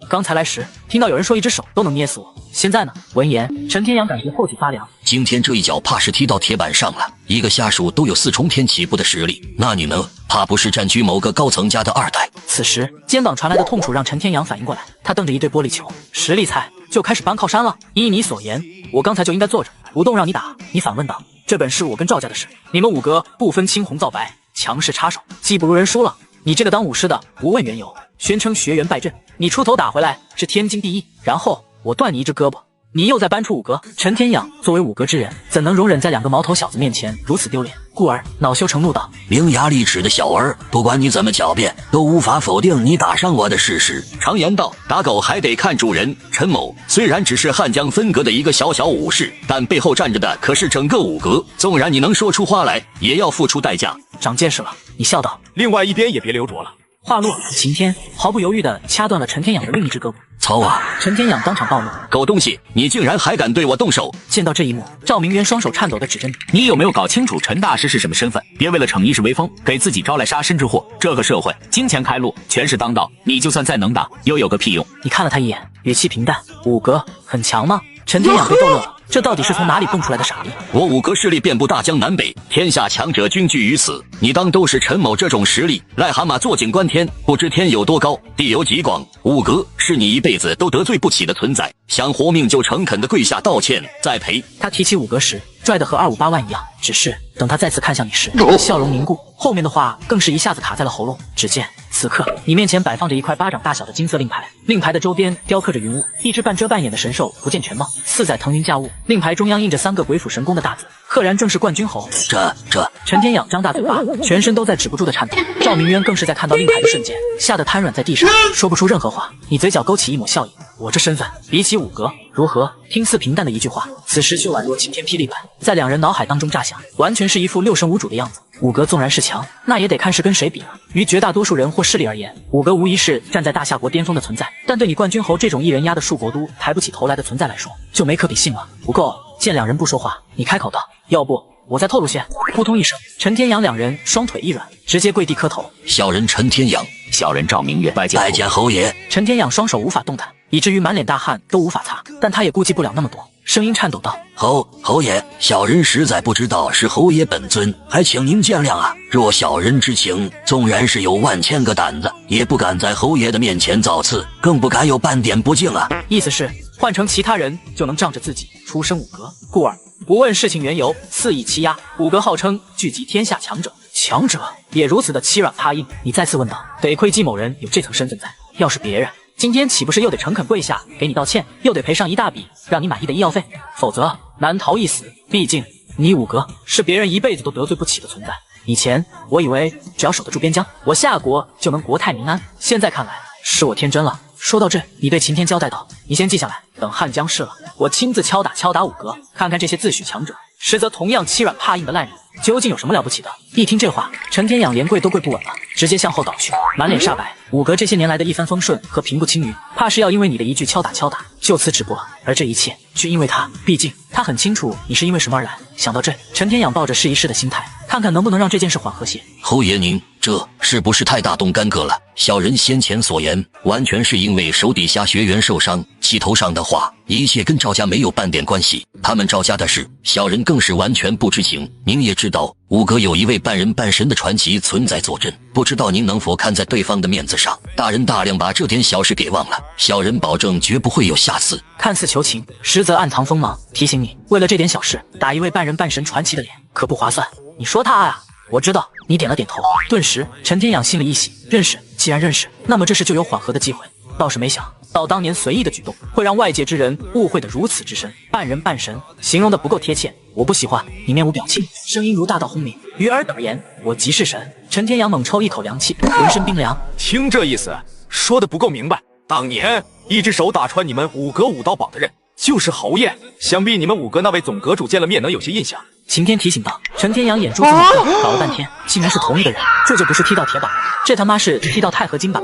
刚才来时，听到有人说一只手都能捏死我，现在呢？闻言，陈天阳感觉后脊发凉。今天这一脚怕是踢到铁板上了。一个下属都有4重天起步的实力，那你呢？怕不是战区某个高层家的2代？此时，肩膀传来的痛楚让陈天阳反应过来，他瞪着一对玻璃球，实力菜就开始搬靠山了。依你所言，我刚才就应该坐着不动让你打。你反问道：“这本是我跟赵家的事，你们5个不分青红皂白，强势插手，技不如人输了。你这个当武师的不问缘由，宣称学员败阵，你出头打回来是天经地义。然后我断你一只胳膊，你又再搬出5个。陈天养作为5阁之人，怎能容忍在2个毛头小子面前如此丢脸？故而恼羞成怒道：伶牙俐齿的小儿，不管你怎么狡辩，都无法否定你打伤我的事实。常言道，打狗还得看主人。陈某虽然只是汉江分阁的一个小小武士，但背后站着的可是整个5阁，纵然你能说出话来，也要付出代价。长见识了，你笑道：另外一边也别留着了。话落，晴天毫不犹豫地掐断了陈天养的另一只胳膊。操啊！陈天养当场暴怒，狗东西，你竟然还敢对我动手！见到这一幕，赵明渊双手颤抖地指着你，你有没有搞清楚陈大师是什么身份？别为了逞一时威风，给自己招来杀身之祸。这个社会，金钱开路，权势当道，你就算再能打，又有个屁用？你看了他一眼，语气平淡。五哥很强吗？陈天养被逗乐了，这到底是从哪里蹦出来的傻逼？我五哥势力遍布大江南北，天下强者均聚于此。你当都是陈某这种实力？癞蛤蟆坐井观天，不知天有多高，地有几广。五哥是你一辈子都得罪不起的存在，想活命就诚恳的跪下道歉，再赔。他提起五哥时，拽得和258万一样，只是等他再次看向你时，笑容凝固，后面的话更是一下子卡在了喉咙。只见此刻，你面前摆放着一块巴掌大小的金色令牌，令牌的周边雕刻着云雾，一只半遮半掩的神兽不见全貌，四载腾云驾雾。令牌中央印着3个鬼斧神工的大字，赫然正是冠军侯。这陈天养张大嘴巴，全身都在止不住的颤抖。赵明渊更是在看到令牌的瞬间，吓得瘫软在地上，说不出任何话。你嘴角勾起一抹笑意，我这身份比起五哥如何？听似平淡的一句话，此时却宛若晴天霹雳般，在两人脑海当中炸响，完全是一副六神无主的样子。五哥纵然是强，那也得看是跟谁比呢。于绝大多数人或势力而言，五哥无疑是站在大夏国巅峰的存在，但对你冠军侯这种一人压的数国都抬不起头来的存在来说，就没可比性了。不过见两人不说话，你开口道：“要不我再透露些。”扑通一声，陈天养两人双腿一软，直接跪地磕头。小人陈天养，小人赵明月，拜见侯爷。陈天养双手无法动弹，以至于满脸大汗都无法擦，但他也顾及不了那么多，声音颤抖道：“侯爷，小人实在不知道是侯爷本尊，还请您见谅啊。若小人之情，纵然是有万千个胆子，也不敢在侯爷的面前造次，更不敢有半点不敬啊。”意思是换成其他人就能仗着自己出身五阁，故而不问事情缘由，肆意欺压。五阁号称聚集天下强者，强者也如此的欺软怕硬。你再次问道：“得亏季某人有这层身份在，要是别人，今天岂不是又得诚恳跪下给你道歉，又得赔上一大笔让你满意的医药费？否则难逃一死。毕竟你五阁是别人一辈子都得罪不起的存在。以前我以为只要守得住边疆，我夏国就能国泰民安，现在看来是我天真了。”说到这，你对秦天交代道：“你先记下来，等汉江试了，我亲自敲打五阁，看看这些自诩强者，实则同样欺软怕硬的烂人，究竟有什么了不起的。”一听这话，陈天养连跪都跪不稳了，直接向后倒去，满脸煞白。五阁这些年来的一帆风顺和平步青云，怕是要因为你的一句敲打就此止步了。而这一切却因为他，毕竟他很清楚你是因为什么而来。想到这，陈天养抱着试一试的心态，看看能不能让这件事缓和些。侯爷您这是不是太大动干戈了？小人先前所言，完全是因为手底下学员受伤，气头上的话，一切跟赵家没有半点关系。他们赵家的事，小人更是完全不知情。您也知道，五阁有一位半人半神的传奇存在坐镇，不知道您能否看在对方的面子上，大人大量把这点小事给忘了。小人保证绝不会有下次。看似求情，实则暗藏锋芒。提醒你，为了这点小事，打一位半人半神传奇的脸，可不划算。你说他啊？我知道。你点了点头。顿时，陈天养心里一喜，认识。既然认识，那么这事就有缓和的机会。倒是没想到当年随意的举动，会让外界之人误会的如此之深。半人半神，形容的不够贴切，我不喜欢。你面无表情，声音如大道轰鸣，于耳而言，我即是神。陈天养猛抽一口凉气，浑身冰凉。听这意思，说的不够明白。当年一只手打穿你们五阁武道榜的人，就是侯爷。想必你们五阁那位总阁主见了面能有些印象。晴天提醒道。陈天养眼珠子猛瞪，搞了半天，竟然是同一个人，这就不是踢到铁板了，这他妈是踢到钛合金板。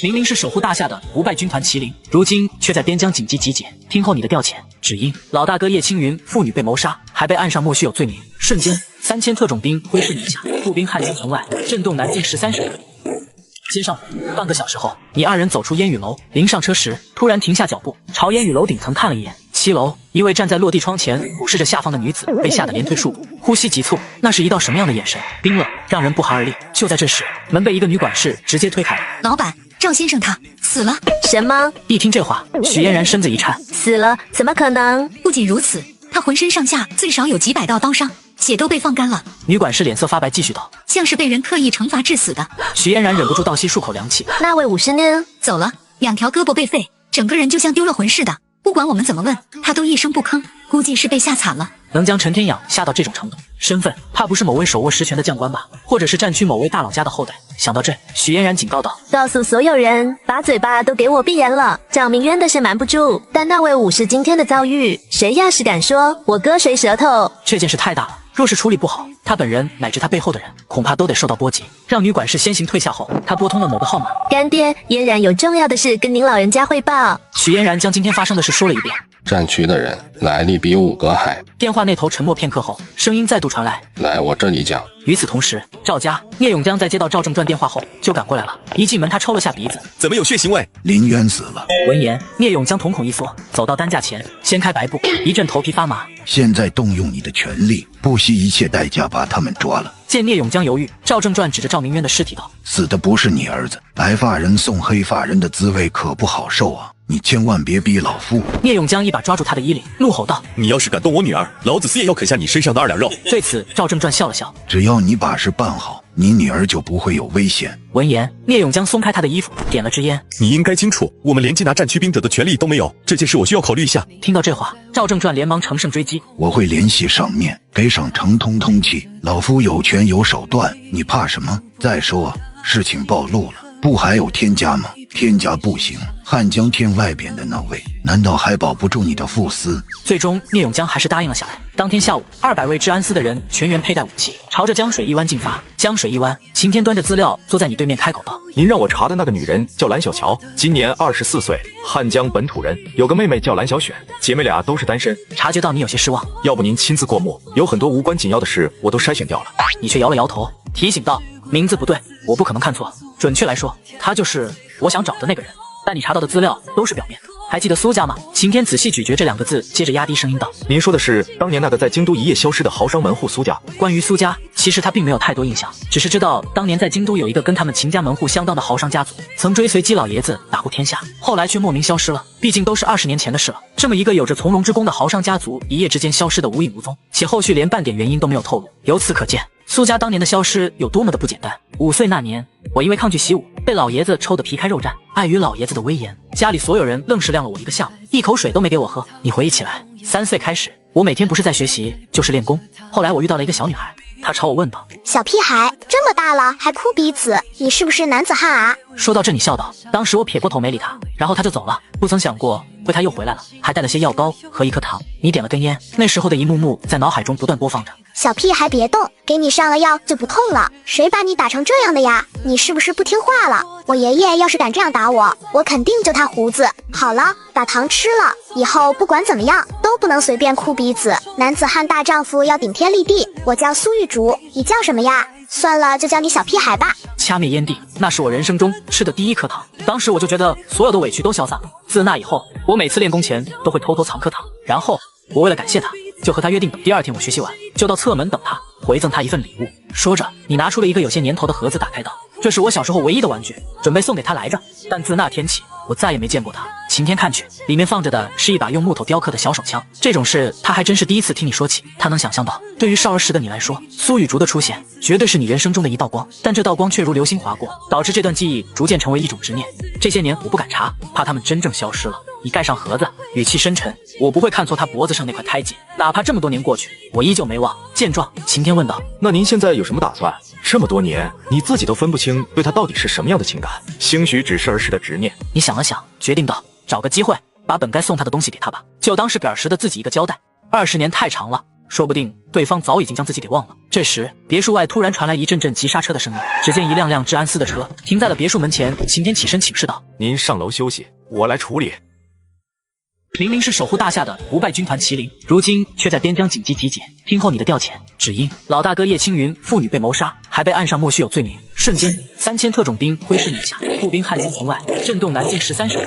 明明是守护大夏的不败军团麒麟，如今却在边疆紧急集结，听候你的调遣。只因老大哥叶青云父女被谋杀，还被岸上莫须有罪名。瞬间，3000特种兵挥师南下，步兵汉江城外，震动南境13省。接上半个小时后，你二人走出烟雨楼，临上车时突然停下脚步，朝烟雨楼顶层看了一眼。7楼，一位站在落地窗前俯视着下方的女子被吓得连退数步，呼吸急促。那是一道什么样的眼神？冰冷，让人不寒而栗。就在这时，门被一个女管事直接推开了。老板，赵先生他死了。什么？一听这话，许嫣然身子一颤。死了？怎么可能？不仅如此，他浑身上下最少有几百道刀伤，血都被放干了。女管事脸色发白，继续道：像是被人刻意惩罚致死的。许嫣然忍不住倒吸数口凉气。那位武士呢？走了，2条胳膊被废，整个人就像丢了魂似的。不管我们怎么问，他都一声不吭，估计是被吓惨了。能将陈天养吓到这种程度，身份怕不是某位手握实权的将官吧？或者是战区某位大佬家的后代？想到这，许嫣然警告道：告诉所有人，把嘴巴都给我闭严了。赵明渊的是瞒不住，但那位武士今天的遭遇，谁要是敢说我割谁舌头，这件事太大了。若是处理不好，他本人乃至他背后的人，恐怕都得受到波及。让女管事先行退下后，他拨通了某个号码。干爹，嫣然有重要的事跟您老人家汇报。许嫣然将今天发生的事说了一遍。战区的人来历比5个还。电话那头沉默片刻后，声音再度传来：“来我这里讲。”与此同时，赵家聂永江在接到赵正传电话后就赶过来了。一进门，他抽了下鼻子：“怎么有血腥味？”林渊死了。闻言，聂永江瞳孔一缩，走到担架前，掀开白布，一阵头皮发麻。现在动用你的权力，不惜一切代价把他们抓了。见聂永江犹豫，赵正传指着赵明渊的尸体道：“死的不是你儿子，白发人送黑发人的滋味可不好受啊！你千万别逼老夫！”聂永江一把抓住他的衣领，怒吼道：“你要是敢动我女儿，老子死也要啃下你身上的2两肉！”对此，赵正传笑了笑：“只要你把事办好，你女儿就不会有危险。”闻言，聂永江松开他的衣服，点了支烟：“你应该清楚，我们连缉拿战区兵者的权利都没有，这件事我需要考虑一下。”听到这话，赵正传连忙乘胜追击：“我会联系上面，给上成通通气。老夫有权有手段，你怕什么？再说，事情暴露了，不还有天家吗？天家不行，汉江天外边的那位，难道还保不住你的父司？”最终，聂永江还是答应了下来。当天下午，200位治安司的人全员佩戴武器，朝着江水一湾进发。江水一湾，晴天端着资料坐在你对面开口道：“您让我查的那个女人叫蓝小乔，今年24岁，汉江本土人，有个妹妹叫蓝小选，姐妹俩都是单身。”察觉到你有些失望，要不您亲自过目，有很多无关紧要的事我都筛选掉了。你却摇了摇头，提醒道：“名字不对，我不可能看错。准确来说，他就是我想找的那个人。但你查到的资料都是表面的。还记得苏家吗？”晴天仔细咀嚼这2个字，接着压低声音道：“您说的是当年那个在京都一夜消失的豪商门户苏家？”关于苏家，其实他并没有太多印象，只是知道当年在京都有一个跟他们秦家门户相当的豪商家族，曾追随姬老爷子打过天下，后来却莫名消失了。毕竟都是20年前的事了，这么一个有着从容之功的豪商家族，一夜之间消失的无影无踪，且后续连半点原因都没有透露。由此可见，苏家当年的消失有多么的不简单。5岁那年，我因为抗拒习武，被老爷子抽得皮开肉绽。碍于老爷子的威严，家里所有人愣是晾了我一个下午，一口水都没给我喝。你回忆起来，3岁开始，我每天不是在学习，就是练功。后来我遇到了一个小女孩，她朝我问道：“小屁孩，这么大了还哭鼻子，你是不是男子汉啊？”说到这，你笑道。当时我撇过头没理她，然后她就走了。不曾想过会她又回来了，还带了些药膏和一颗糖。你点了根烟，那时候的一幕幕在脑海中不断播放着。小屁孩别动，给你上了药就不痛了。谁把你打成这样的呀？你是不是不听话了？我爷爷要是敢这样打我，我肯定就他胡子。好了，把糖吃了，以后不管怎么样都不能随便哭鼻子。男子汉大丈夫要顶天立地。我叫苏玉竹，你叫什么呀？算了，就叫你小屁孩吧。掐灭烟蒂，那是我人生中吃的第1颗糖。当时我就觉得所有的委屈都消散了。自那以后，我每次练功前都会偷偷藏颗糖，然后我为了感谢他，就和他约定等第2天我学习完，就到侧门等他，回赠他一份礼物。说着，你拿出了一个有些年头的盒子，打开道：“这是我小时候唯一的玩具，准备送给他来着。”但自那天起，我再也没见过他。晴天看去，里面放着的是一把用木头雕刻的小手枪。这种事他还真是第一次听你说起。他能想象到，对于少儿时的你来说，苏雨竹的出现绝对是你人生中的一道光，但这道光却如流星划过，导致这段记忆逐渐成为一种执念。这些年我不敢查，怕他们真正消失了。你盖上盒子，语气深沉：“我不会看错他脖子上那块胎记，哪怕这么多年过去，我依旧没忘。”见状，晴天问道：“那您现在有什么打算？这么多年，你自己都分不清对他到底是什么样的情感，兴许只是儿时的执念。”你想了想，决定道：“找个机会，把本该送他的东西给他吧，就当是给儿时的自己一个交代。20年太长了，说不定对方早已经将自己给忘了。”这时，别墅外突然传来一阵阵急刹车的声音，只见一辆辆治安司的车停在了别墅门前。晴天起身请示道：“您上楼休息，我来处理。”明明是守护大夏的不败军团麒麟，如今却在边疆紧急集结。听候你的调遣，只因老大哥叶青云父女被谋杀，还被按上莫须有罪名。瞬间，3000特种兵挥师南下，步兵汉江城外，震动南境13省。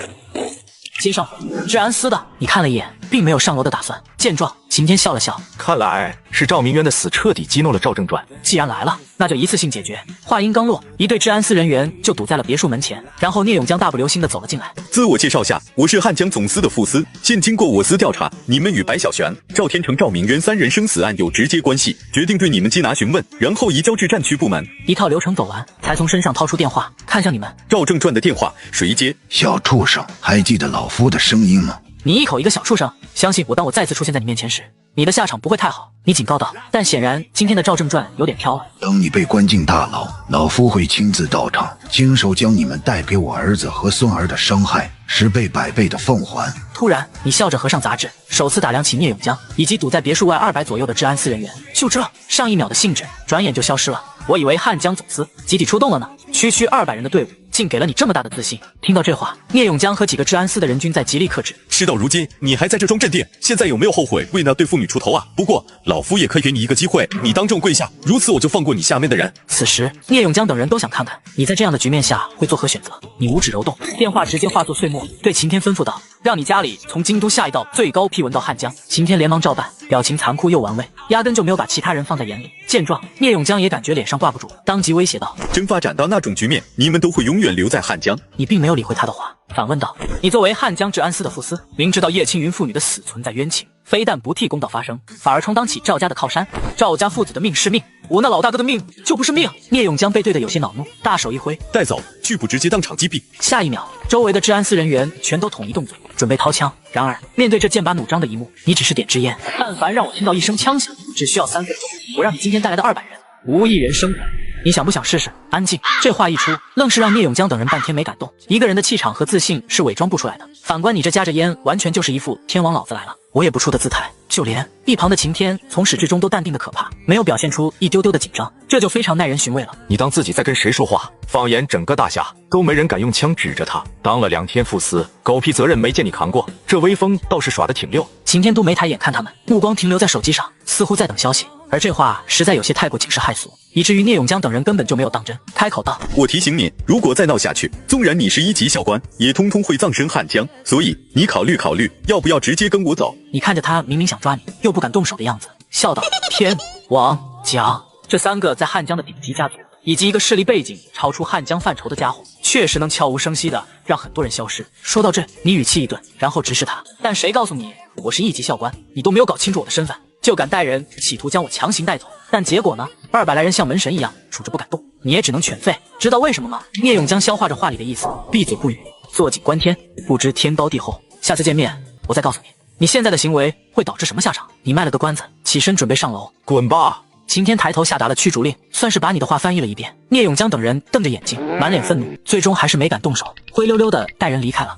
接上治安司的，你看了一眼，并没有上楼的打算。见状，晴天笑了笑，看来是赵明渊的死彻底激怒了赵正传。既然来了，那就一次性解决。话音刚落，一队治安司人员就堵在了别墅门前，然后聂永江大步流星地走了进来。自我介绍下，我是汉江总司的副司，现经过我司调查，你们与白小璇、赵天成、赵明渊3人生死案有直接关系，决定对你们缉拿询问，然后移交至战区部门。一套流程走完，才从身上掏出电话，看向你们。赵正传的电话谁接？小畜生，还记得老夫的声音吗？你一口一个小畜生，相信我，当我再次出现在你面前时，你的下场不会太好。你警告道，但显然今天的赵正传有点飘了。等你被关进大牢，老夫会亲自到场，亲手将你们带给我儿子和孙儿的伤害10倍100倍的奉还。突然，你笑着合上杂志，首次打量起聂永江以及堵在别墅外200左右的治安司人员。就这，上一秒的兴致转眼就消失了。我以为汉江总司集体出动了呢，区200人的队伍竟给了你这么大的自信。听到这话，聂永江和几个治安司的人均在极力克制。事到如今，你还在这装镇定，现在有没有后悔为那对妇女出头啊？不过老夫也可以给你一个机会，你当众跪下，如此我就放过你下面的人。此时，聂永江等人都想看看你在这样的局面下会作何选择。你五指揉动，电话直接化作碎末，对晴天吩咐道：“让你家里从京都下一道最高批文到汉江。”晴天连忙照办，表情残酷又玩味，压根就没有把其他人放在眼里。见状，聂永江也感觉脸上挂不住，当即威胁道：“真发展到那种局面，你们都会永远留在汉江。”你并没有理会他的话，反问道：“你作为汉江治安司的副司，明知道叶青云父女的死存在冤情，非但不替公道发声，反而充当起赵家的靠山。赵家父子的命是命，我那老大哥的命就不是命。”聂永江被对得有些恼怒，大手一挥，带走，拒不直接当场击毙。下一秒，周围的治安司人员全都统一动作，准备掏枪。然而，面对这剑拔弩张的一幕，你只是点支烟，但凡让我听到一声枪响，只需要3分钟，我让你今天带来的200人无一人生还。你想不想试试？安静！这话一出，愣是让聂永江等人半天没敢动。一个人的气场和自信是伪装不出来的，反观你这夹着烟，完全就是一副天王老子来了，我也不出的姿态。就连一旁的晴天从始至终都淡定的可怕，没有表现出一丢丢的紧张，这就非常耐人寻味了。你当自己在跟谁说话？放眼整个大夏，都没人敢用枪指着他。当了2天副司，狗屁责任没见你扛过，这威风倒是耍得挺溜。晴天都没抬眼看他们，目光停留在手机上，似乎在等消息。而这话实在有些太过惊世骇俗，以至于聂永江等人根本就没有当真，开口道：“我提醒你，如果再闹下去，纵然你是1级校官，也通通会葬身汉江。所以你考虑考虑，要不要直接跟我走？”你看着他明明想抓你，又不敢动手的样子，笑道：“天王江这3个在汉江的顶级家族，以及一个势力背景超出汉江范畴的家伙，确实能悄无声息的让很多人消失。”说到这，你语气一顿，然后直视他：“但谁告诉你我是1级校官？你都没有搞清楚我的身份，就敢带人企图将我强行带走，但结果呢？200来人像门神一样杵着不敢动，你也只能犬吠。知道为什么吗？”聂永江消化着话里的意思，闭嘴不语，坐井观天，不知天高地厚。下次见面，我再告诉你，你现在的行为会导致什么下场。你卖了个关子，起身准备上楼。滚吧！晴天抬头下达了驱逐令，算是把你的话翻译了一遍。聂永江等人瞪着眼睛，满脸愤怒，最终还是没敢动手，灰溜溜的带人离开了。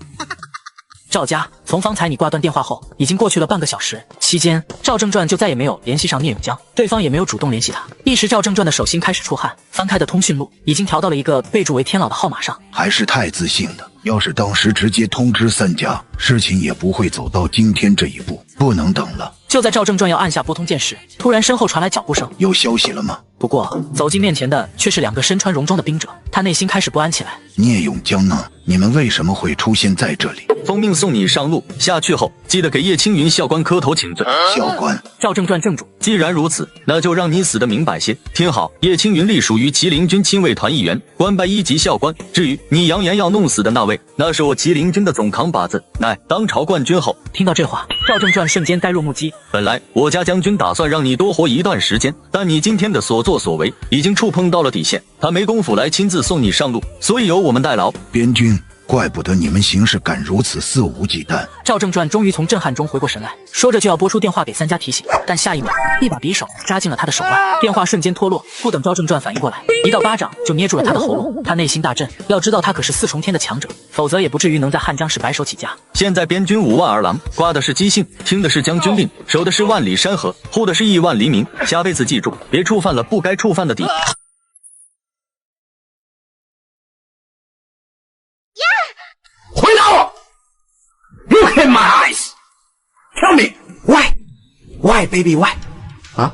赵家从方才你挂断电话后，已经过去了半个小时，期间赵正传就再也没有联系上聂永江，对方也没有主动联系他。一时赵正传的手心开始出汗，翻开的通讯录已经调到了一个备注为天老的号码上。还是太自信了，要是当时直接通知3家，事情也不会走到今天这一步，不能等了。就在赵正传要按下拨通键时，突然身后传来脚步声。有消息了吗？不过走进面前的却是2个身穿戎装的兵者，他内心开始不安起来。聂永江呢？你们为什么会出现在这里？奉命送你上路，下去后记得给叶青云校官磕头请罪。校官，赵正传正主，既然如此，那就让你死得明白些。听好，叶青云隶属于麒麟军亲卫团一员，官拜1级校官。至于你扬言要弄死的那位，那是我麒麟军的总扛把子，乃当朝冠军后。听到这话，赵正传瞬间呆若木鸡。本来我家将军打算让你多活一段时间，但你今天的所作所为已经触碰到了底线，他没工夫来亲自送你上路，所以由我们代劳。边军，怪不得你们行事敢如此肆无忌惮。赵正传终于从震撼中回过神来，说着就要拨出电话给3家提醒，但下一秒一把匕首扎进了他的手腕，电话瞬间脱落。不等赵正传反应过来，一道巴掌就捏住了他的喉咙。他内心大震，要知道他可是4重天的强者，否则也不至于能在汉江市白手起家。现在边军5万儿郎，挂的是姬姓，听的是将军令，守的是万里山河，护的是亿万黎民。下辈子记住，别触犯了不该触犯的底。回答我 ！Look in my eyes. Tell me why? Why, baby, why? 啊？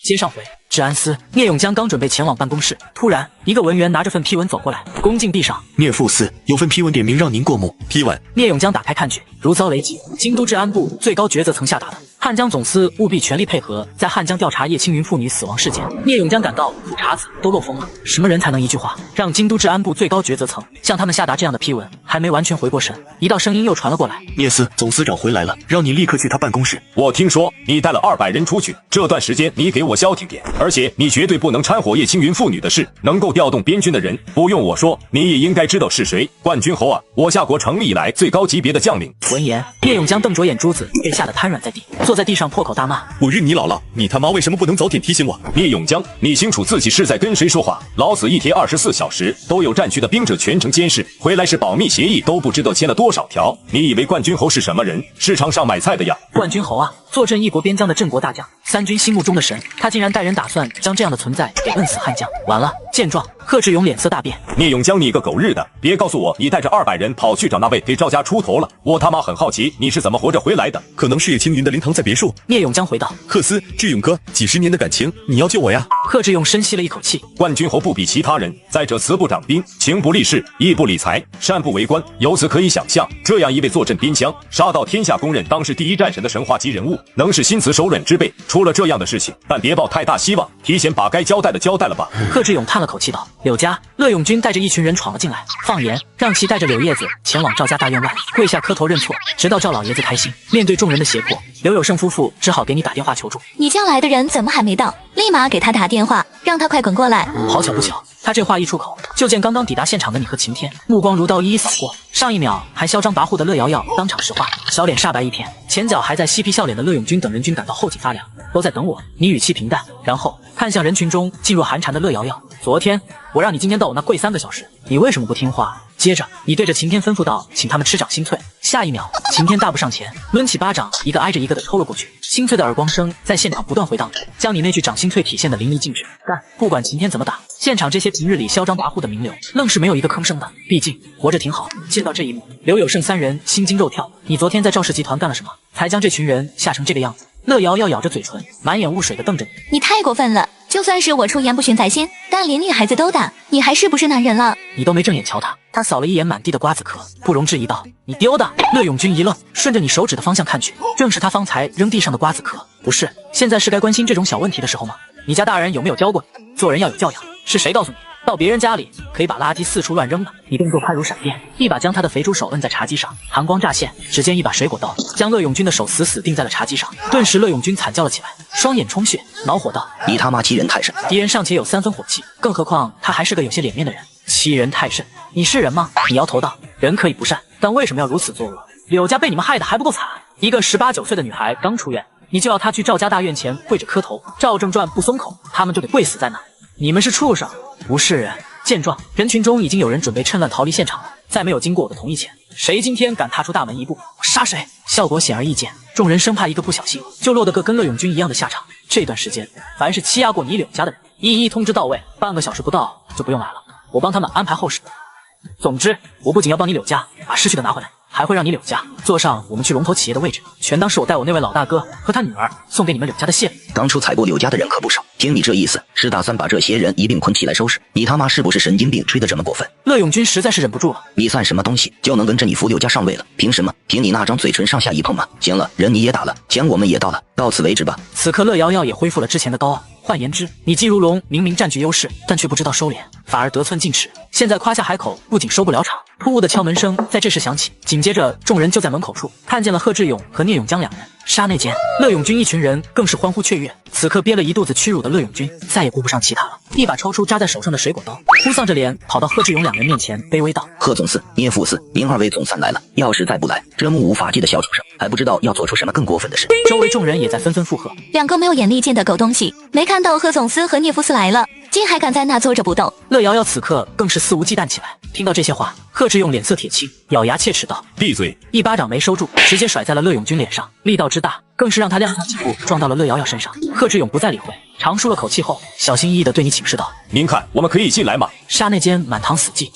接上回，治安司聂永江刚准备前往办公室，突然一个文员拿着份批文走过来，恭敬递上。聂副司有份批文点名让您过目。批文。聂永江打开看去，如遭雷击。京都治安部最高决策层下达的，汉江总司务必全力配合，在汉江调查叶青云父女死亡事件。聂永江感到苦茬子都漏风了，什么人才能一句话让京都治安部最高决策层向他们下达这样的批文？还没完全回过神，一道声音又传了过来：聂司总司长回来了，让你立刻去他办公室。我听说你带了200人出去，这段时间你给我消停点，而而且你绝对不能掺和叶青云父女的事。能够调动边军的人，不用我说，你也应该知道是谁。冠军侯啊，我夏国成立以来最高级别的将领。闻言，聂永江瞪着眼珠子，被吓得瘫软在地，坐在地上破口大骂：“我认你老了，你他妈为什么不能早点提醒我？”聂永江，你清楚自己是在跟谁说话？老子一天24小时都有战区的兵者全程监视，回来是保密协议都不知道签了多少条。你以为冠军侯是什么人？市场上买菜的呀！冠军侯啊，坐镇一国边疆的镇国大将，三军心目中的神，他竟然带人打算将这样的存在给摁死汉江。完了！见状，贺志勇脸色大变。聂永江，你个狗日的！别告诉我你带着200人跑去找那位给赵家出头了，我他妈很好奇你是怎么活着回来的。可能是叶青云的灵堂在别墅。聂永江回道：“贺斯，志勇哥，几十年的感情，你要救我呀！”贺志勇深吸了一口气。冠军侯不比其他人，再者慈不掌兵，情不立事，义不理财，善不为官。由此可以想象，这样一位坐镇边疆，杀到天下公认当世第一战神的神话级人物，能是心慈手软之辈。出了这样的事情，但别抱太大希望，提前把该交代的交代了吧。贺志勇叹了口气道：“柳家，乐永军带着一群人闯了进来，放言让其带着柳叶子前往赵家大院外，跪下磕头认错，直到赵老爷子开心。”面对众人的胁迫，刘有胜夫妇只好给你打电话求助。你叫来的人怎么还没到？立马给他打电话，让他快滚过来。好巧不巧，他这话一出口，就见刚刚抵达现场的你和晴天，目光如刀一一扫过，上一秒还嚣张跋扈的乐瑶瑶当场石化，小脸煞白一片，前脚还在嬉皮笑脸的乐永军等人均感到后颈发凉。都在等我，你语气平淡，然后看向人群中噤若寒蝉的乐瑶瑶。昨天我让你今天到我那跪3个小时，你为什么不听话？接着你对着晴天吩咐道，请他们吃掌心脆。下一秒，晴天大步上前，抡起巴掌，一个挨着一个的抽了过去。心脆的耳光声在现场不断回荡着，将你那句掌心脆体现得淋漓尽致。但不管晴天怎么打，现场这些平日里嚣张跋扈的名流，愣是没有一个吭声的。毕竟活着挺好。见到这一幕，刘有胜3人心惊肉跳。你昨天在赵氏集团干了什么，才将这群人吓成这个样子？乐瑶瑶咬着嘴唇，满眼雾水的瞪着你。你太过分了！就算是我出言不逊在先，但连女孩子都打，你还是不是男人了？你都没正眼瞧他。他扫了一眼满地的瓜子壳，不容置疑道：“你丢的。”乐永军一愣，顺着你手指的方向看去，正是他方才扔地上的瓜子壳。不是，现在是该关心这种小问题的时候吗？你家大人有没有教过你做人要有教养？是谁告诉你到别人家里可以把垃圾四处乱扔的？你动作快如闪电，一把将他的肥猪手摁在茶几上，寒光乍现，只见一把水果刀将乐永军的手死死钉在了茶几上。顿时乐永军惨叫了起来，双眼充血，恼火道：“你他妈欺人太甚！”敌人尚且有3分火气，更何况他还是个有些脸面的人。欺人太甚，你是人吗？你摇头道：“人可以不善，但为什么要如此作恶？柳家被你们害得还不够惨？一个18、19岁的女孩刚出院，你就要她去赵家大院前跪着磕头，赵正传不松口，他们就得跪死在那。你们是畜生，不是人。”见状，人群中已经有人准备趁乱逃离现场了。再没有经过我的同意前，谁今天敢踏出大门一步，我杀谁！效果显而易见，众人生怕一个不小心就落得个跟乐永军一样的下场。这段时间，凡是欺压过你柳家的人，一一通知到位，半个小时不到就不用来了，我帮他们安排后事。总之，我不仅要帮你柳家把失去的拿回来，还会让你柳家坐上我们去龙头企业的位置，全当是我带我那位老大哥和他女儿送给你们柳家的谢礼。当初踩过柳家的人可不少，听你这意思，是打算把这些人一并捆起来收拾？你他妈是不是神经病，吹得这么过分？乐永军实在是忍不住了，你算什么东西，就能跟着你扶柳家上位了？凭什么？凭你那张嘴唇上下一碰吗？行了，人你也打了，钱我们也到了，到此为止吧。此刻乐瑶瑶也恢复了之前的高傲。换言之，你季如龙明明占据优势，但却不知道收敛，反而得寸进尺。现在夸下海口，不仅收不了场。突兀的敲门声在这时响起，紧接着众人就在门口处看见了贺志勇和聂永江2人。刹那间，乐永军一群人更是欢呼雀跃。此刻憋了一肚子屈辱的乐永军再也顾不上其他了，一把抽出扎在手上的水果刀，哭丧着脸跑到贺志勇2人面前，卑微道：“贺总司、聂副司，您2位总算来了。要是再不来，这目无法纪的小畜生还不知道要做出什么更过分的事。”周围众人也在纷纷附和。2个没有眼力见的狗东西，没看到贺总司和聂副司来了，竟还敢在那坐着不动。乐瑶瑶此刻更是肆无忌惮起来。听到这些话，贺志勇脸色铁青，咬牙切齿道：“闭嘴！”一巴掌没收住，直接甩在了乐永军脸上，力道之大，更是让他踉跄几步撞到了乐瑶瑶身上。贺志勇不再理会，长舒了口气后，小心翼翼地对你请示道：“您看，我们可以进来吗？”刹那间满堂死寂。